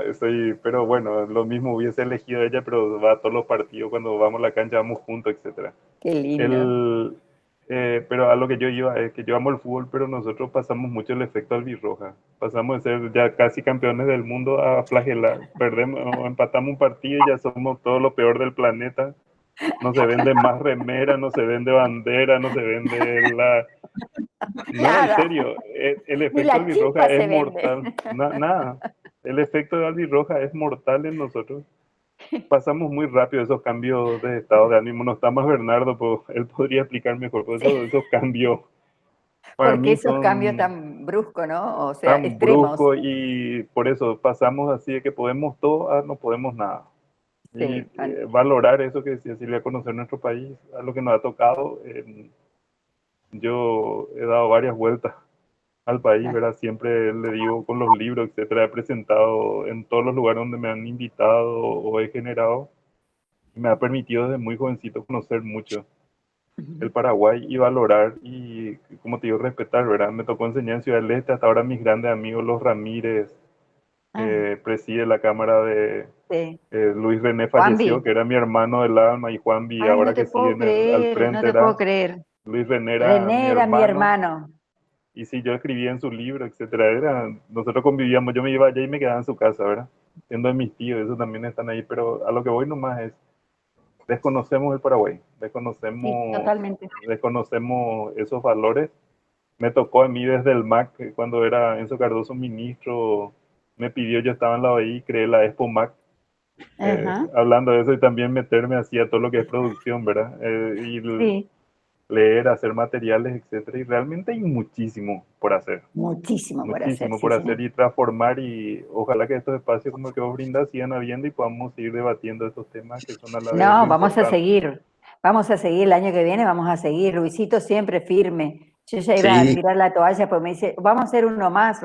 estoy, pero bueno, lo mismo hubiese elegido ella, pero va a todos los partidos, cuando vamos a la cancha vamos juntos, etcétera. Qué lindo. Pero a lo que yo iba es que yo amo el fútbol, pero nosotros pasamos mucho el efecto albirroja. Pasamos de ser ya casi campeones del mundo a flagelar. Perdemos o empatamos un partido y ya somos todo lo peor del planeta. No se vende más remera, no se vende bandera, no se vende la... No, en serio, el efecto albirroja es mortal. Nada, el efecto de albirroja es mortal en nosotros. Pasamos muy rápido esos cambios de estado de ánimo. No está más Bernardo, pues él podría explicar mejor, pero esos cambios para ¿Por qué mí esos son cambios tan bruscos, no? O sea, tan extremos. bruscos y por eso pasamos así de que podemos todo a no podemos nada. Y valorar eso que decía Silvia, conocer nuestro país, a lo que nos ha tocado. Yo he dado varias vueltas al país, ¿verdad? Siempre le digo con los libros, etcétera, he presentado en todos los lugares donde me han invitado o he generado. Me ha permitido desde muy jovencito conocer mucho el Paraguay y valorar y, como te digo, respetar, ¿verdad? Me tocó enseñar en Ciudad del Este, hasta ahora mis grandes amigos, los Ramírez, preside la Cámara de... Luis René falleció, Juanvi, que era mi hermano del alma, y Juanvi, ahora no te que puedo sigue creer, al frente, no te puedo creer. Luis René René era mi hermano. Y sí, yo escribía en su libro, etcétera. Nosotros convivíamos, yo me iba allá y me quedaba en su casa, ¿verdad? Siendo de mis tíos, esos también están ahí, pero a lo que voy nomás es, desconocemos el Paraguay, desconocemos esos valores. Me tocó a mí desde el MAC, cuando era Enzo Cardoso ministro, me pidió, yo estaba en la OEI, creé la Expo MAC, hablando de eso y también meterme así a todo lo que es producción, ¿verdad? Leer, hacer materiales, etcétera, y realmente hay muchísimo por hacer. Muchísimo por hacer y transformar, y ojalá que estos espacios como el que vos brindas sigan habiendo y podamos seguir debatiendo estos temas que son a la vez vamos a seguir el año que viene, vamos a seguir. Luisito siempre firme. Yo ya iba a tirar la toalla, pues me dice, vamos a hacer uno más,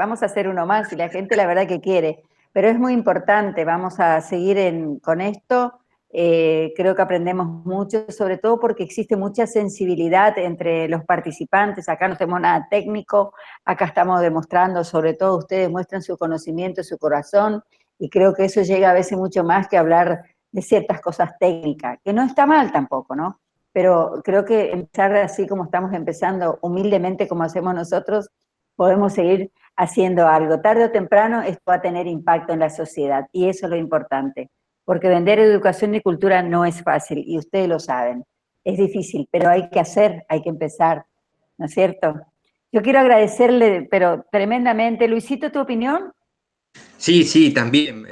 y la gente la verdad que quiere. Pero es muy importante, vamos a seguir con esto. Creo que aprendemos mucho, sobre todo porque existe mucha sensibilidad entre los participantes. Acá no tenemos nada técnico, acá estamos demostrando, sobre todo ustedes muestran su conocimiento, su corazón, y creo que eso llega a veces mucho más que hablar de ciertas cosas técnicas, que no está mal tampoco, ¿no? Pero creo que empezar así como estamos empezando, humildemente como hacemos nosotros, podemos seguir haciendo algo. Tarde o temprano esto va a tener impacto en la sociedad, y eso es lo importante, porque vender educación y cultura no es fácil, y ustedes lo saben. Es difícil, pero hay que hacer, hay que empezar, ¿no es cierto? Yo quiero agradecerle, pero tremendamente. Luisito, ¿tu opinión? Sí, sí, también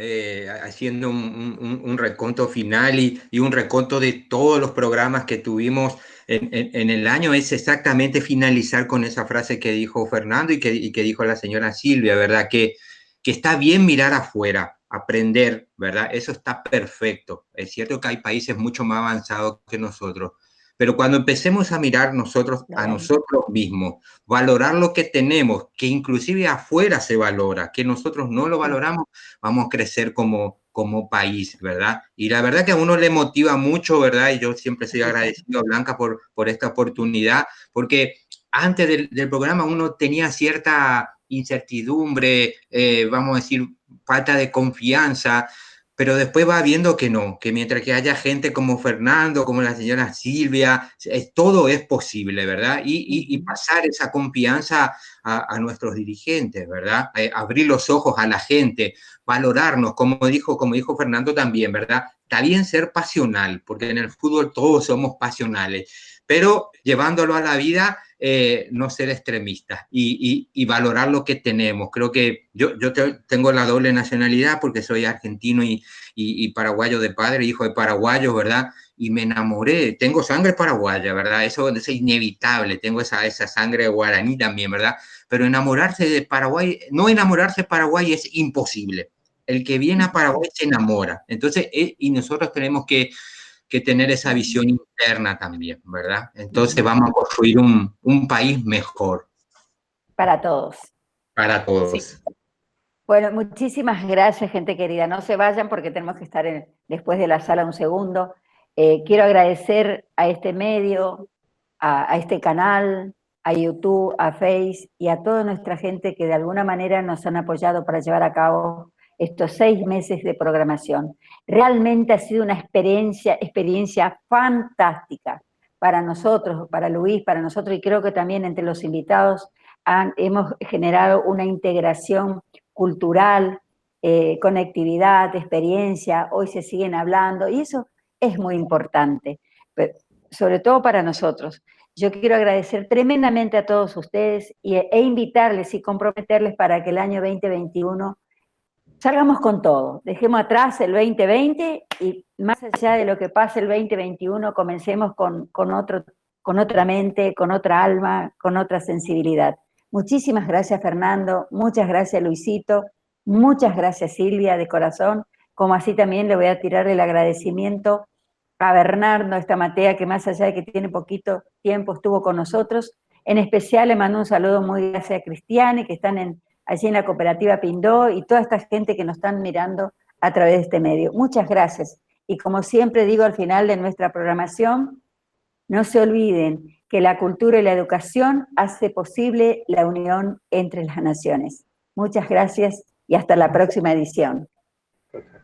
haciendo un reconto final y un reconto de todos los programas que tuvimos en el año, es exactamente finalizar con esa frase que dijo Fernando y que dijo la señora Silvia, ¿verdad? Que está bien mirar afuera, aprender, ¿verdad? Eso está perfecto. Es cierto que hay países mucho más avanzados que nosotros, pero cuando empecemos a mirar nosotros a nosotros mismos, valorar lo que tenemos, que inclusive afuera se valora, que nosotros no lo valoramos, vamos a crecer como país, ¿verdad? Y la verdad que a uno le motiva mucho, ¿verdad? Y yo siempre soy agradecido a Blanca por esta oportunidad, porque antes del programa uno tenía cierta incertidumbre, vamos a decir, falta de confianza, pero después va viendo que no, que mientras que haya gente como Fernando, como la señora Silvia, todo es posible, ¿verdad? Y pasar esa confianza a nuestros dirigentes, ¿verdad? Abrir los ojos a la gente, valorarnos, como dijo Fernando también, ¿verdad? Está bien ser pasional, porque en el fútbol todos somos pasionales, pero llevándolo a la vida, no ser extremistas y valorar lo que tenemos. Creo que yo tengo la doble nacionalidad porque soy argentino y paraguayo de padre, hijo de paraguayos, ¿verdad? Y me enamoré, tengo sangre paraguaya, ¿verdad? Eso es inevitable, tengo esa sangre guaraní también, ¿verdad? Pero enamorarse de Paraguay, no enamorarse de Paraguay es imposible. El que viene a Paraguay se enamora. Entonces, y nosotros tenemos que tener esa visión interna también, ¿verdad? Entonces vamos a construir un país mejor. Para todos. Para todos. Sí. Bueno, muchísimas gracias, gente querida. No se vayan porque tenemos que estar después de la sala un segundo. Quiero agradecer a este medio, a este canal, a YouTube, a Face y a toda nuestra gente que de alguna manera nos han apoyado para llevar a cabo estos 6 meses de programación. Realmente ha sido una experiencia fantástica para nosotros, para Luis, para nosotros, y creo que también entre los invitados hemos generado una integración cultural, conectividad, experiencia. Hoy se siguen hablando y eso es muy importante, pero sobre todo para nosotros. Yo quiero agradecer tremendamente a todos ustedes e invitarles y comprometerles para que el año 2021 salgamos con todo, dejemos atrás el 2020 y más allá de lo que pase el 2021, comencemos con otra mente, con otra alma, con otra sensibilidad. Muchísimas gracias, Fernando, muchas gracias, Luisito, muchas gracias, Silvia, de corazón, como así también le voy a tirar el agradecimiento a Bernardo Estamatea, que más allá de que tiene poquito tiempo estuvo con nosotros. En especial le mando un saludo muy gracias a Cristiane, que están allí en la cooperativa Pindó, y toda esta gente que nos están mirando a través de este medio. Muchas gracias. Y como siempre digo al final de nuestra programación, no se olviden que la cultura y la educación hace posible la unión entre las naciones. Muchas gracias y hasta la próxima edición. Gracias.